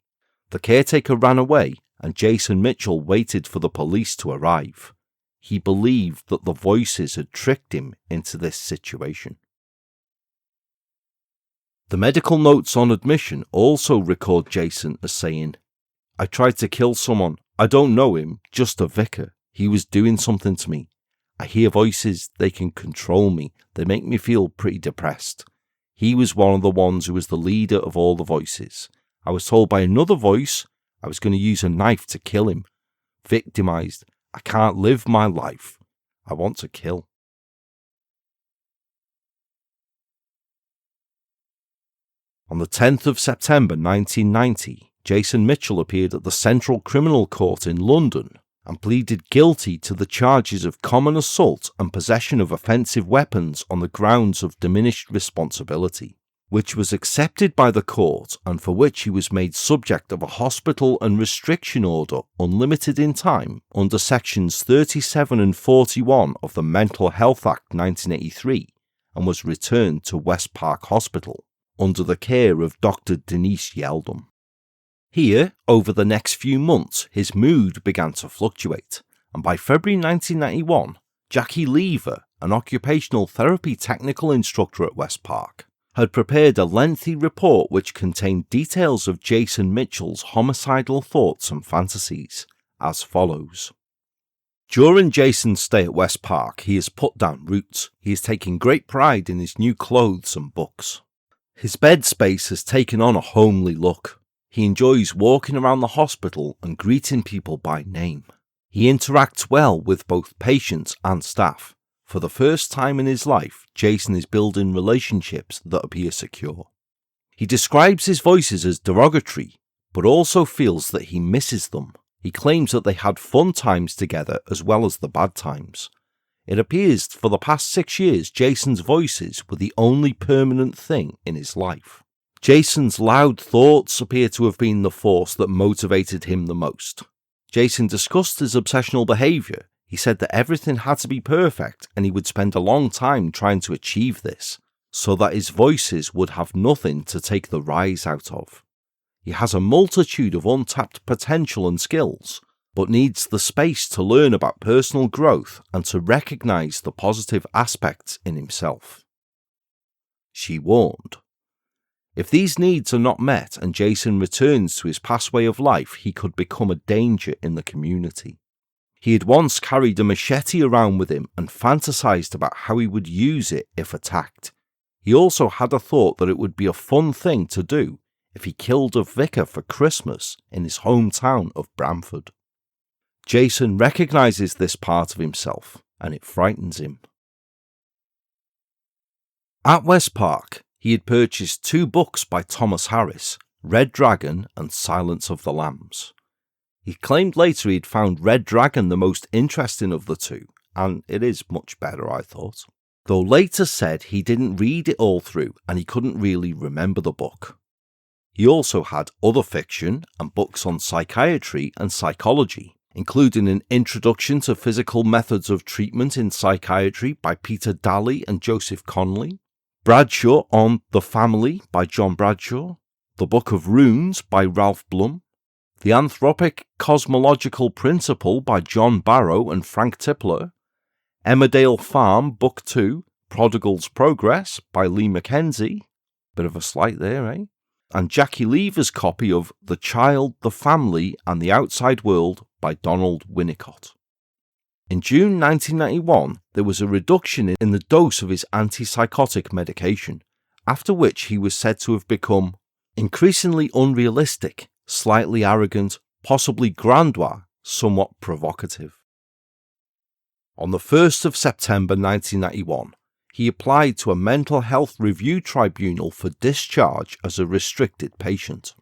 The caretaker ran away, and Jason Mitchell waited for the police to arrive. He believed that the voices had tricked him into this situation. The medical notes on admission also record Jason as saying, "I tried to kill someone. I don't know him, just a vicar. He was doing something to me. I hear voices, they can control me. They make me feel pretty depressed. He was one of the ones who was the leader of all the voices. I was told by another voice I was going to use a knife to kill him. Victimized. I can't live my life. I want to kill." On the 10th of September 1990, Jason Mitchell appeared at the Central Criminal Court in London and pleaded guilty to the charges of common assault and possession of offensive weapons on the grounds of diminished responsibility, which was accepted by the court and for which he was made subject of a hospital and restriction order unlimited in time under sections 37 and 41 of the Mental Health Act 1983 and was returned to West Park Hospital under the care of Dr. Denise Yeldum. Here, over the next few months, his mood began to fluctuate, and by February 1991, Jackie Lever, an occupational therapy technical instructor at West Park, had prepared a lengthy report which contained details of Jason Mitchell's homicidal thoughts and fantasies, as follows. During Jason's stay at West Park, he has put down roots. He is taking great pride in his new clothes and books. His bed space has taken on a homely look. He enjoys walking around the hospital and greeting people by name. He interacts well with both patients and staff. For the first time in his life, Jason is building relationships that appear secure. He describes his voices as derogatory, but also feels that he misses them. He claims that they had fun times together as well as the bad times. It appears for the past 6 years, Jason's voices were the only permanent thing in his life. Jason's loud thoughts appear to have been the force that motivated him the most. Jason discussed his obsessional behaviour. He said that everything had to be perfect and he would spend a long time trying to achieve this, so that his voices would have nothing to take the rise out of. He has a multitude of untapped potential and skills, but needs the space to learn about personal growth and to recognise the positive aspects in himself. She warned, if these needs are not met and Jason returns to his past way of life, he could become a danger in the community. He had once carried a machete around with him and fantasised about how he would use it if attacked. He also had a thought that it would be a fun thing to do if he killed a vicar for Christmas in his hometown of Bramford. Jason recognises this part of himself, and it frightens him. At West Park, he had purchased 2 books by Thomas Harris, Red Dragon and Silence of the Lambs. He claimed later he'd found Red Dragon the most interesting of the 2, and it is much better, I thought. Though later said he didn't read it all through and he couldn't really remember the book. He also had other fiction and books on psychiatry and psychology, including an Introduction to Physical Methods of Treatment in Psychiatry by Peter Daly and Joseph Conley, Bradshaw on The Family by John Bradshaw, The Book of Runes by Ralph Blum, The Anthropic Cosmological Principle by John Barrow and Frank Tipler, Emmerdale Farm Book 2, Prodigal's Progress by Lee Mackenzie, bit of a slight there, eh? And Jackie Lever's copy of The Child, the Family and the Outside World by Donald Winnicott. In June 1991, there was a reduction in the dose of his antipsychotic medication, after which he was said to have become increasingly unrealistic, slightly arrogant, possibly grandiose, somewhat provocative. On the 1st of September 1991, he applied to a mental health review tribunal for discharge as a restricted patient.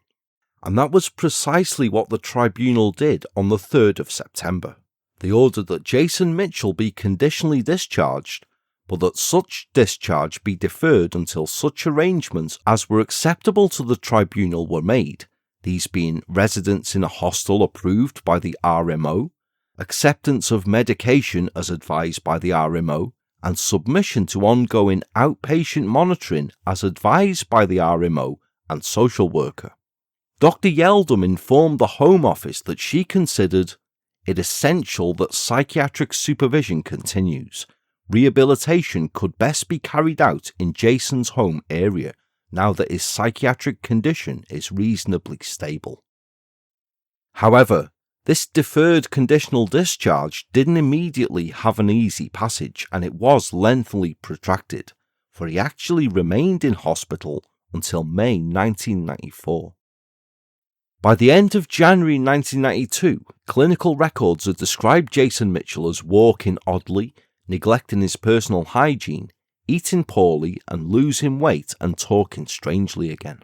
And that was precisely what the tribunal did on the 3rd of September. They ordered that Jason Mitchell be conditionally discharged, but that such discharge be deferred until such arrangements as were acceptable to the tribunal were made, these being residence in a hostel approved by the RMO, acceptance of medication as advised by the RMO, and submission to ongoing outpatient monitoring as advised by the RMO and social worker. Dr. Yeldum informed the Home Office that she considered it essential that psychiatric supervision continues. Rehabilitation could best be carried out in Jason's home area now that his psychiatric condition is reasonably stable. However, this deferred conditional discharge didn't immediately have an easy passage, and it was lengthily protracted, for he actually remained in hospital until May 1994. By the end of January 1992, clinical records had described Jason Mitchell as walking oddly, neglecting his personal hygiene, eating poorly and losing weight and talking strangely again.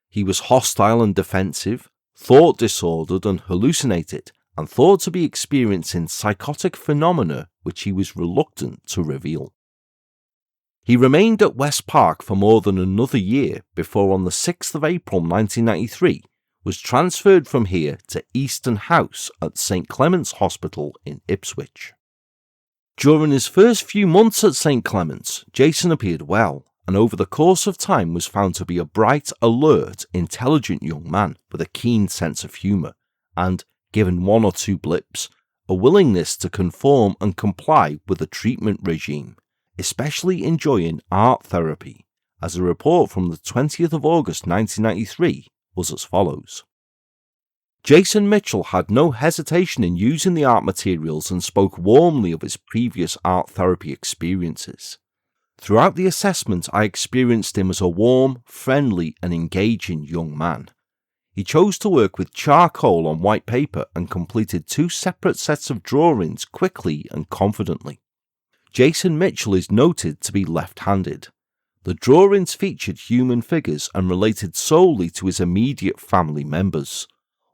He was hostile and defensive, thought disordered and hallucinated, and thought to be experiencing psychotic phenomena which he was reluctant to reveal. He remained at West Park for more than another year before on the 6th of April 1993 was transferred from here to Easton House at St Clement's Hospital in Ipswich. During his first few months at St Clement's, Jason appeared well, and over the course of time was found to be a bright, alert, intelligent young man with a keen sense of humour, and, given one or two blips, a willingness to conform and comply with the treatment regime, especially enjoying art therapy, as a report from the 20th of August 1993 was as follows. Jason Mitchell had no hesitation in using the art materials and spoke warmly of his previous art therapy experiences. Throughout the assessment, I experienced him as a warm, friendly and engaging young man. He chose to work with charcoal on white paper and completed 2 separate sets of drawings quickly and confidently. Jason Mitchell is noted to be left-handed. The drawings featured human figures and related solely to his immediate family members.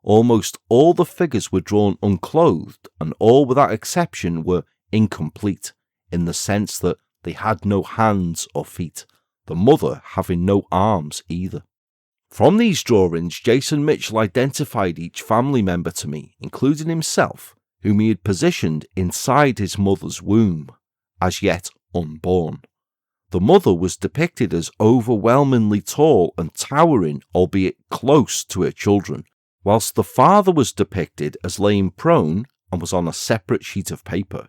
Almost all the figures were drawn unclothed, and all without exception were incomplete, in the sense that they had no hands or feet, the mother having no arms either. From these drawings, Jason Mitchell identified each family member to me, including himself, whom he had positioned inside his mother's womb, as yet unborn. The mother was depicted as overwhelmingly tall and towering, albeit close to her children, whilst the father was depicted as laying prone and was on a separate sheet of paper,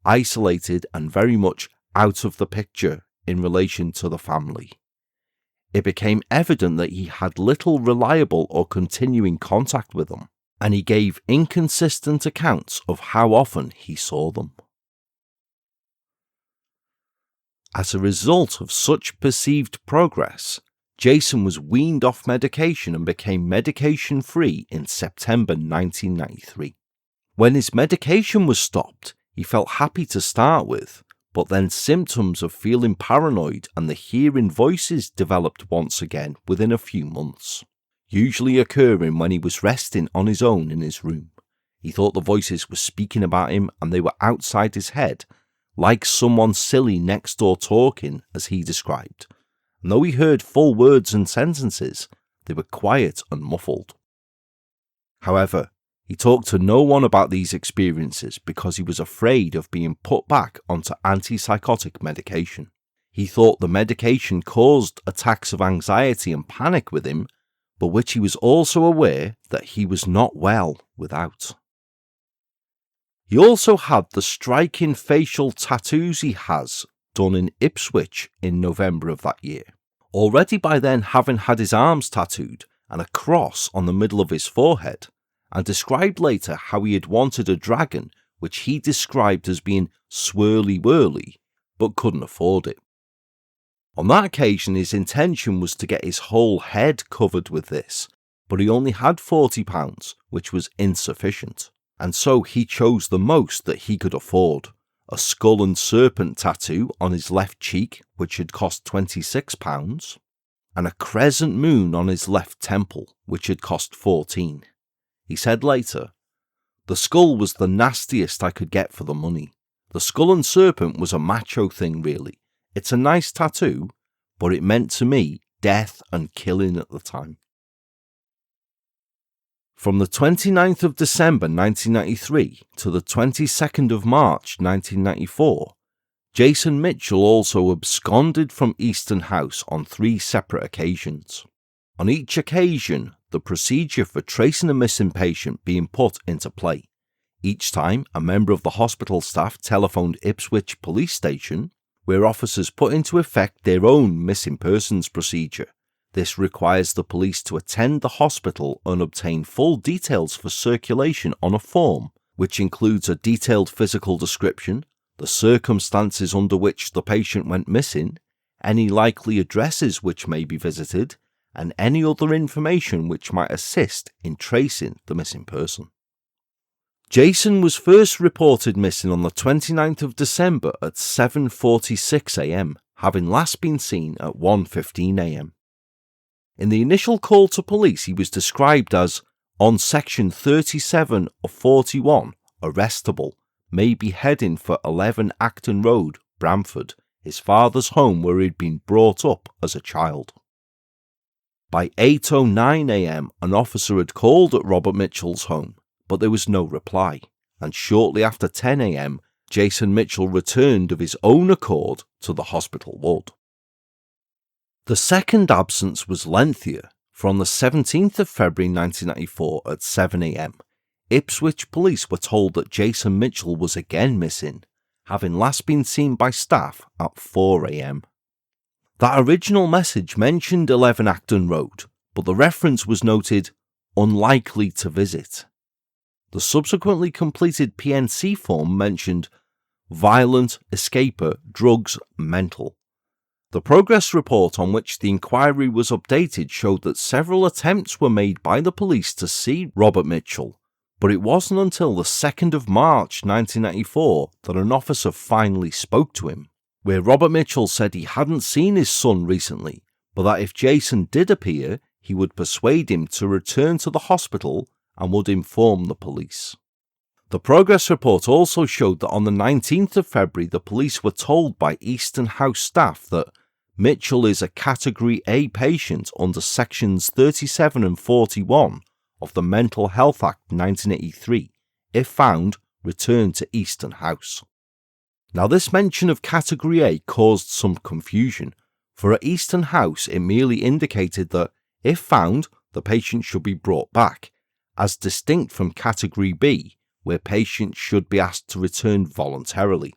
isolated and very much out of the picture in relation to the family. It became evident that he had little reliable or continuing contact with them, and he gave inconsistent accounts of how often he saw them. As a result of such perceived progress, Jason was weaned off medication and became medication-free in September 1993. When his medication was stopped, he felt happy to start with, but then symptoms of feeling paranoid and the hearing voices developed once again within a few months, usually occurring when he was resting on his own in his room. He thought the voices were speaking about him and they were outside his head, like someone silly next door talking, as he described. And though he heard full words and sentences, they were quiet and muffled. However, he talked to no one about these experiences because he was afraid of being put back onto antipsychotic medication. He thought the medication caused attacks of anxiety and panic with him, but which he was also aware that he was not well without. He also had the striking facial tattoos he has done in Ipswich in November of that year. Already by then having had his arms tattooed and a cross on the middle of his forehead, and described later how he had wanted a dragon which he described as being swirly-whirly, but couldn't afford it. On that occasion his intention was to get his whole head covered with this, but he only had £40, which was insufficient, and so he chose the most that he could afford. A skull and serpent tattoo on his left cheek, which had cost £26, and a crescent moon on his left temple, which had cost £14. He said later, "The skull was the nastiest I could get for the money. The skull and serpent was a macho thing, really. It's a nice tattoo, but it meant to me death and killing at the time. From the 29th of December 1993 to the 22nd of March 1994, Jason Mitchell also absconded from Easton House on 3 separate occasions. On each occasion, the procedure for tracing a missing patient being put into play. Each time, a member of the hospital staff telephoned Ipswich Police Station, where officers put into effect their own missing persons procedure. This requires the police to attend the hospital and obtain full details for circulation on a form, which includes a detailed physical description, the circumstances under which the patient went missing, any likely addresses which may be visited, and any other information which might assist in tracing the missing person. Jason was first reported missing on the 29th of December at 7:46 a.m, having last been seen at 1:15 a.m. In the initial call to police, he was described as on section 37 of 41, arrestable, may be heading for 11 Acton Road, Bramford, his father's home where he'd been brought up as a child. By 8:09 a.m, an officer had called at Robert Mitchell's home, but there was no reply, and shortly after 10 a.m, Jason Mitchell returned of his own accord to the hospital ward. The second absence was lengthier, for on the 17th of February 1994 at 7 a.m, Ipswich police were told that Jason Mitchell was again missing, having last been seen by staff at 4 a.m. That original message mentioned 11 Acton Road, but the reference was noted unlikely to visit. The subsequently completed PNC form mentioned violent, escaper, drugs, mental. The progress report on which the inquiry was updated showed that several attempts were made by the police to see Robert Mitchell, but it wasn't until the 2nd of March 1994 that an officer finally spoke to him, where Robert Mitchell said he hadn't seen his son recently, but that if Jason did appear, he would persuade him to return to the hospital and would inform the police. The progress report also showed that on the 19th of February the police were told by Easton House staff that Mitchell is a Category A patient under sections 37 and 41 of the Mental Health Act 1983. If found, return to Easton House. Now this mention of Category A caused some confusion, for at Easton House it merely indicated that, if found, the patient should be brought back, as distinct from Category B, where patients should be asked to return voluntarily.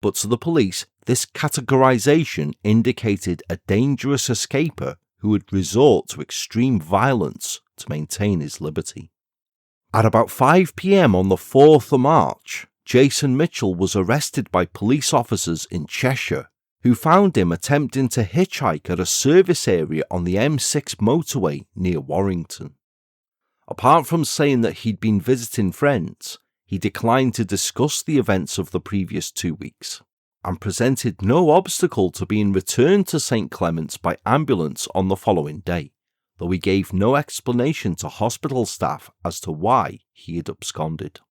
But to the police, this categorization indicated a dangerous escaper who would resort to extreme violence to maintain his liberty. At about 5 p.m. on the 4th of March, Jason Mitchell was arrested by police officers in Cheshire, who found him attempting to hitchhike at a service area on the M6 motorway near Warrington. Apart from saying that he'd been visiting friends, he declined to discuss the events of the previous 2 weeks, and presented no obstacle to being returned to St Clement's by ambulance on the following day, though he gave no explanation to hospital staff as to why he had absconded.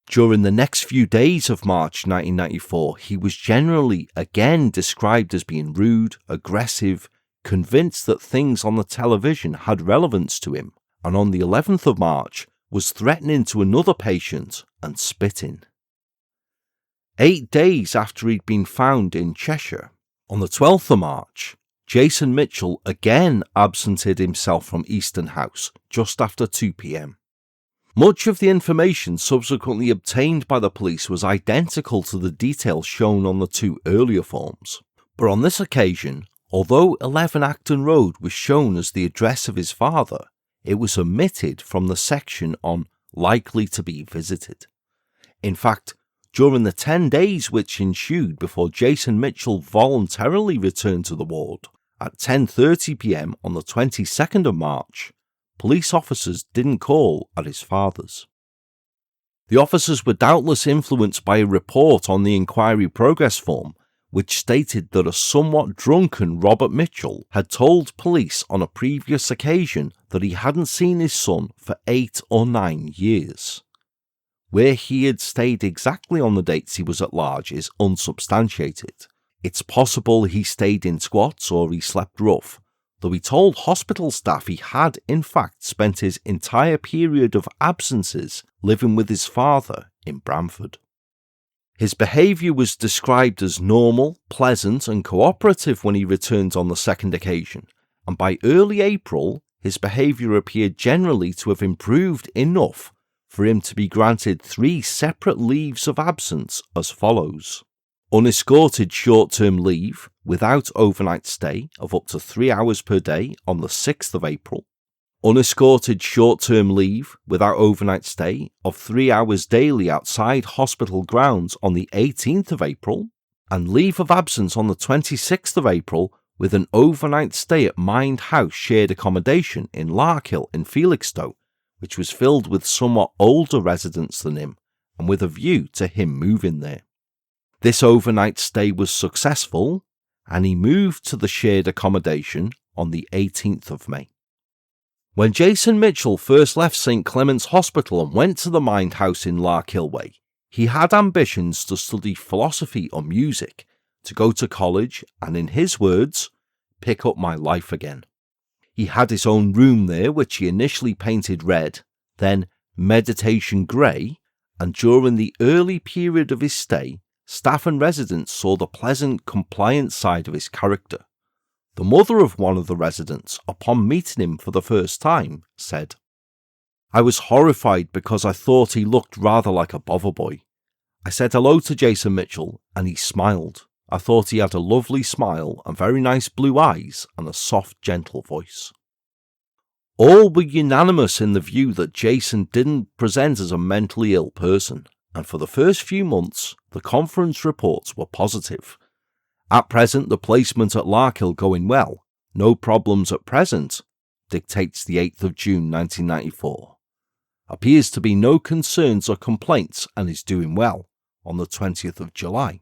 During the next few days of March 1994, he was generally again described as being rude, aggressive, convinced that things on the television had relevance to him, and on the 11th of March was threatening to another patient and spitting. 8 days after he'd been found in Cheshire, on the 12th of March, Jason Mitchell again absented himself from Easton House just after 2 p.m. Much of the information subsequently obtained by the police was identical to the details shown on the 2 earlier forms, but on this occasion, although 11 Acton Road was shown as the address of his father, it was omitted from the section on likely to be visited. In fact, during the 10 days which ensued before Jason Mitchell voluntarily returned to the ward, at 10:30 p.m. on the 22nd of March, police officers didn't call at his father's. The officers were doubtless influenced by a report on the inquiry progress form, which stated that a somewhat drunken Robert Mitchell had told police on a previous occasion that he hadn't seen his son for 8 or 9 years. Where he had stayed exactly on the dates he was at large is unsubstantiated. It's possible he stayed in squats or he slept rough, though he told hospital staff he had in fact spent his entire period of absences living with his father in Bramford. His behaviour was described as normal, pleasant and cooperative when he returned on the second occasion, and by early April his behaviour appeared generally to have improved enough for him to be granted 3 separate leaves of absence as follows: unescorted short-term leave without overnight stay of up to 3 hours per day on the 6th of April, unescorted short-term leave without overnight stay of 3 hours daily outside hospital grounds on the 18th of April, and leave of absence on the 26th of April with an overnight stay at Mind House shared accommodation in Larkhill in Felixstowe, which was filled with somewhat older residents than him, and with a view to him moving there. This overnight stay was successful, and he moved to the shared accommodation on the 18th of May. When Jason Mitchell first left St Clement's Hospital and went to the Mind House in Larkhill Way, he had ambitions to study philosophy or music, to go to college and, in his words, pick up my life again. He had his own room there, which he initially painted red, then meditation grey, and during the early period of his stay, staff and residents saw the pleasant, compliant side of his character. The mother of one of the residents, upon meeting him for the first time, said, "I was horrified because I thought he looked rather like a bother boy. I said hello to Jason Mitchell and he smiled. I thought he had a lovely smile and very nice blue eyes and a soft, gentle voice." All were unanimous in the view that Jason didn't present as a mentally ill person, and for the first few months, the conference reports were positive. At present, the placement at Larkhill going well. No problems at present, dictates the 8th of June 1994. Appears to be no concerns or complaints and is doing well on the 20th of July.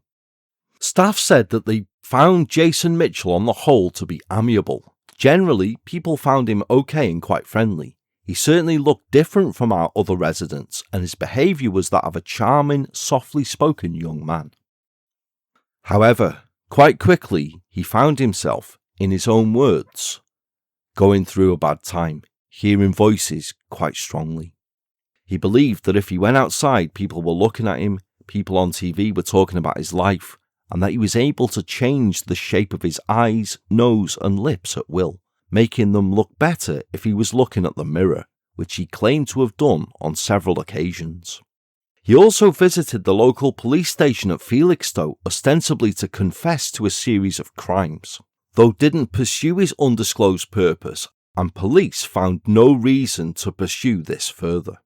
Staff said that they found Jason Mitchell on the whole to be amiable. Generally, people found him okay and quite friendly. He certainly looked different from our other residents, and his behaviour was that of a charming, softly spoken young man. However, quite quickly, he found himself, in his own words, going through a bad time, hearing voices quite strongly. He believed that if he went outside, people were looking at him, people on TV were talking about his life, and that he was able to change the shape of his eyes, nose and lips at will, making them look better if he was looking at the mirror, which he claimed to have done on several occasions. He also visited the local police station at Felixstowe ostensibly to confess to a series of crimes, though didn't pursue his undisclosed purpose, and police found no reason to pursue this further.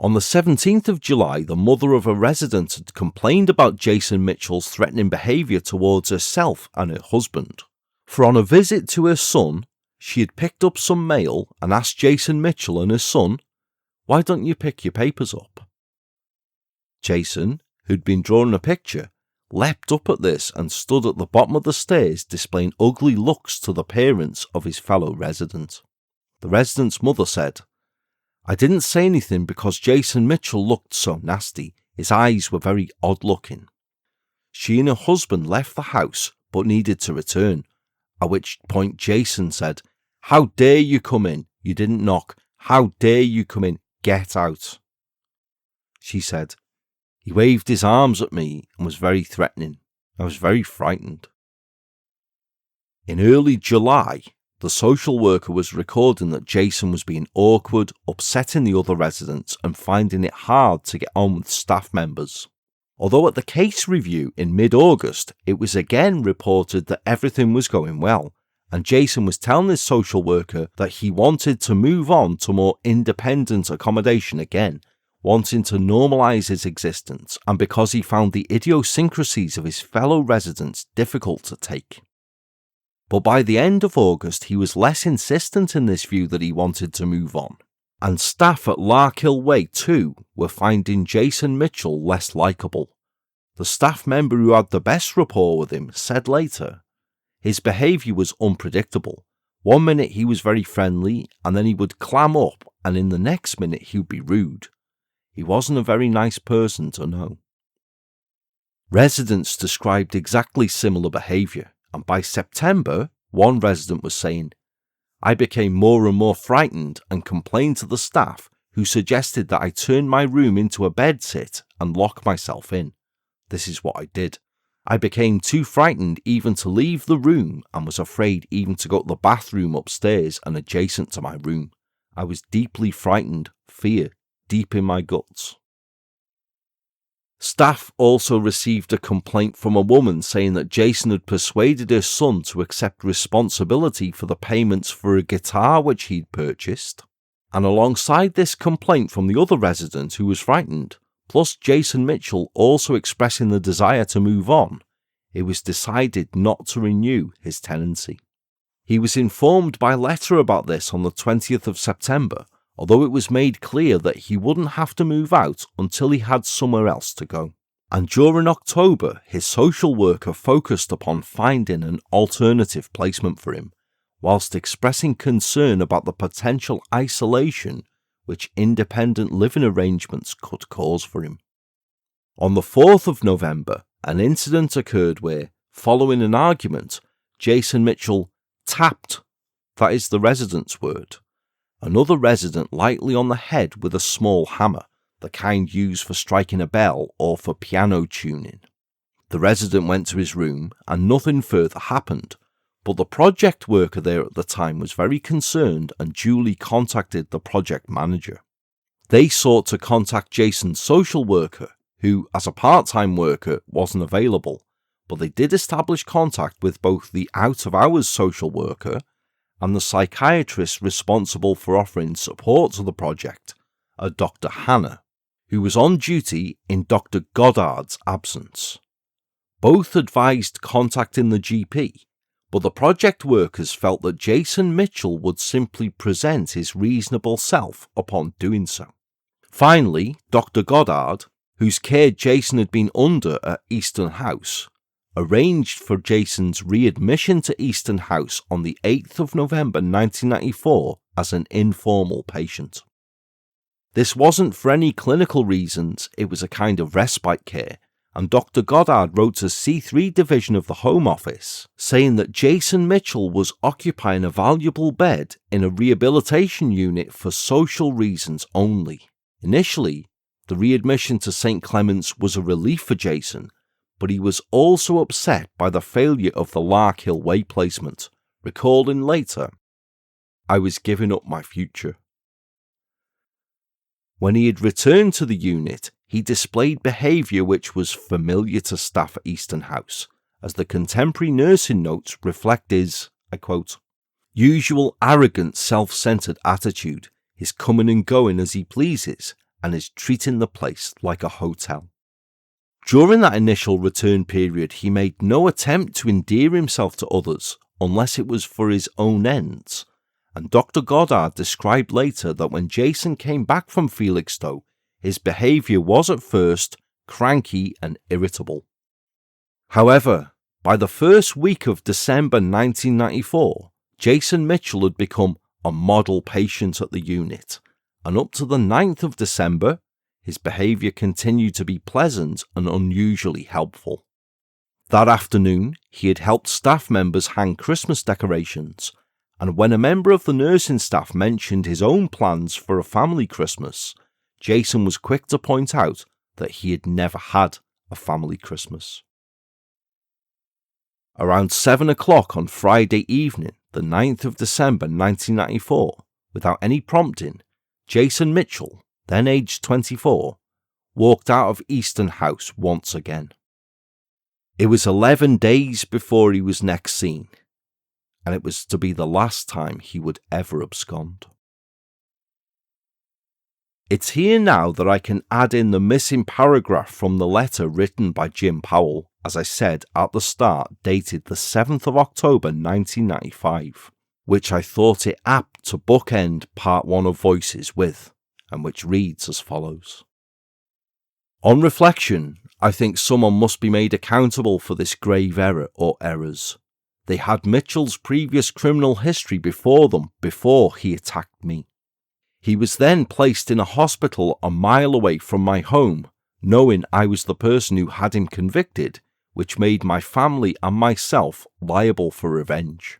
On the 17th of July, the mother of a resident had complained about Jason Mitchell's threatening behaviour towards herself and her husband. For on a visit to her son, she had picked up some mail and asked Jason Mitchell and his son, "Why don't you pick your papers up?" Jason, who'd been drawing a picture, leapt up at this and stood at the bottom of the stairs displaying ugly looks to the parents of his fellow resident. The resident's mother said, "I didn't say anything because Jason Mitchell looked so nasty. His eyes were very odd looking." She and her husband left the house but needed to return, at which point Jason said, "How dare you come in? You didn't knock. How dare you come in? Get out." She said, "He waved his arms at me and was very threatening. I was very frightened." In early July, the social worker was recording that Jason was being awkward, upsetting the other residents and finding it hard to get on with staff members. Although at the case review in mid-August, it was again reported that everything was going well, and Jason was telling his social worker that he wanted to move on to more independent accommodation again, wanting to normalise his existence, and because he found the idiosyncrasies of his fellow residents difficult to take. But by the end of August, he was less insistent in this view that he wanted to move on, and staff at Larkhill Way too were finding Jason Mitchell less likeable. The staff member who had the best rapport with him said later, his behaviour was unpredictable. One minute he was very friendly, and then he would clam up, and in the next minute he would be rude. He wasn't a very nice person to know. Residents described exactly similar behaviour, and by September, one resident was saying, "I became more and more frightened and complained to the staff, who suggested that I turn my room into a bedsit and lock myself in. This is what I did. I became too frightened even to leave the room and was afraid even to go to the bathroom upstairs and adjacent to my room. I was deeply frightened, fear deep in my guts." Staff also received a complaint from a woman saying that Jason had persuaded her son to accept responsibility for the payments for a guitar which he'd purchased. And alongside this complaint from the other resident who was frightened, plus Jason Mitchell also expressing the desire to move on, it was decided not to renew his tenancy. He was informed by letter about this on the 20th of September, although it was made clear that he wouldn't have to move out until he had somewhere else to go. And during October, his social worker focused upon finding an alternative placement for him, whilst expressing concern about the potential isolation which independent living arrangements could cause for him. On the 4th of November, an incident occurred where, following an argument, Jason Mitchell tapped, that is the resident's word, another resident lightly on the head with a small hammer, the kind used for striking a bell or for piano tuning. The resident went to his room and nothing further happened, but the project worker there at the time was very concerned and duly contacted the project manager. They sought to contact Jason's social worker, who, as a part-time worker, wasn't available, but they did establish contact with both the out-of-hours social worker and the psychiatrist responsible for offering support to the project, a Dr. Hannah, who was on duty in Dr. Goddard's absence. Both advised contacting the GP, but the project workers felt that Jason Mitchell would simply present his reasonable self upon doing so. Finally, Dr. Goddard, whose care Jason had been under at Easton House, arranged for Jason's readmission to Easton House on the 8th of November 1994 as an informal patient. This wasn't for any clinical reasons, it was a kind of respite care, and Dr. Goddard wrote to C3 division of the Home Office, saying that Jason Mitchell was occupying a valuable bed in a rehabilitation unit for social reasons only. Initially, the readmission to St. Clement's was a relief for Jason, but he was also upset by the failure of the Larkhill Way placement, recalling later, "I was giving up my future." When he had returned to the unit, he displayed behaviour which was familiar to staff at Easton House, as the contemporary nursing notes reflect his, I quote, "usual arrogant self-centred attitude, his coming and going as he pleases, and his treating the place like a hotel." During that initial return period, he made no attempt to endear himself to others unless it was for his own ends, and Dr. Goddard described later that when Jason came back from Felixstowe, his behaviour was at first cranky and irritable. However, by the first week of December 1994, Jason Mitchell had become a model patient at the unit, and up to the 9th of December, his behaviour continued to be pleasant and unusually helpful. That afternoon, he had helped staff members hang Christmas decorations, and when a member of the nursing staff mentioned his own plans for a family Christmas, Jason was quick to point out that he had never had a family Christmas. Around 7 o'clock on Friday evening, the 9th of December 1994, without any prompting, Jason Mitchell, then aged 24, walked out of Easton House once again. It was 11 days before he was next seen, and it was to be the last time he would ever abscond. It's here now that I can add in the missing paragraph from the letter written by Jim Powell, as I said at the start, dated the 7th of October 1995, which I thought it apt to bookend part 1 of Voices with, and which reads as follows. On reflection, I think someone must be made accountable for this grave error or errors. They had Mitchell's previous criminal history before them before he attacked me. He was then placed in a hospital a mile away from my home, knowing I was the person who had him convicted, which made my family and myself liable for revenge.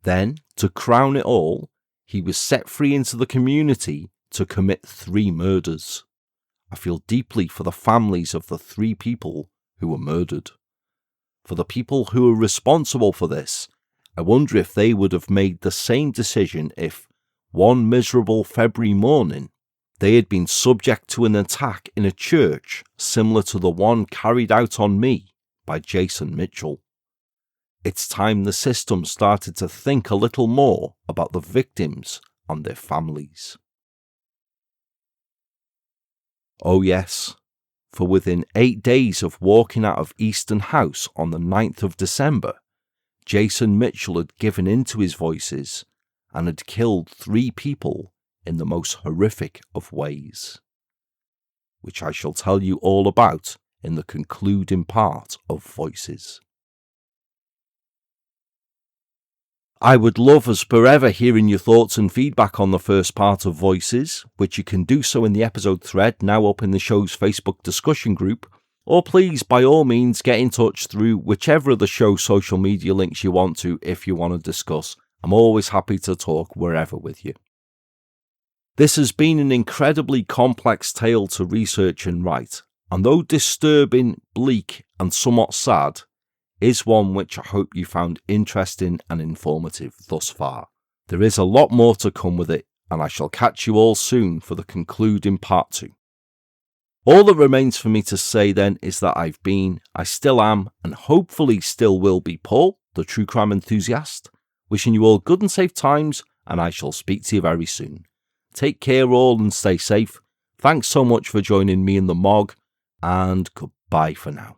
Then, to crown it all, he was set free into the community to commit 3 murders. I feel deeply for the families of the 3 people who were murdered. For the people who were responsible for this, I wonder if they would have made the same decision if, one miserable February morning, they had been subject to an attack in a church similar to the one carried out on me by Jason Mitchell. It's time the system started to think a little more about the victims and their families. Oh yes, for within 8 days of walking out of Easton House on the 9th of December, Jason Mitchell had given in to his voices and had killed 3 people in the most horrific of ways, which I shall tell you all about in the concluding part of Voices. I would love as per ever hearing your thoughts and feedback on the first part of Voices, which you can do so in the episode thread now up in the show's Facebook discussion group, or please by all means get in touch through whichever of the show's social media links you want to if you want to discuss. I'm always happy to talk wherever with you. This has been an incredibly complex tale to research and write, and though disturbing, bleak and somewhat sad, is one which I hope you found interesting and informative thus far. There is a lot more to come with it, and I shall catch you all soon for the concluding part 2. All that remains for me to say then is that I've been, I still am, and hopefully still will be Paul, the true crime enthusiast, wishing you all good and safe times, and I shall speak to you very soon. Take care all and stay safe. Thanks so much for joining me in the MOG, and goodbye for now.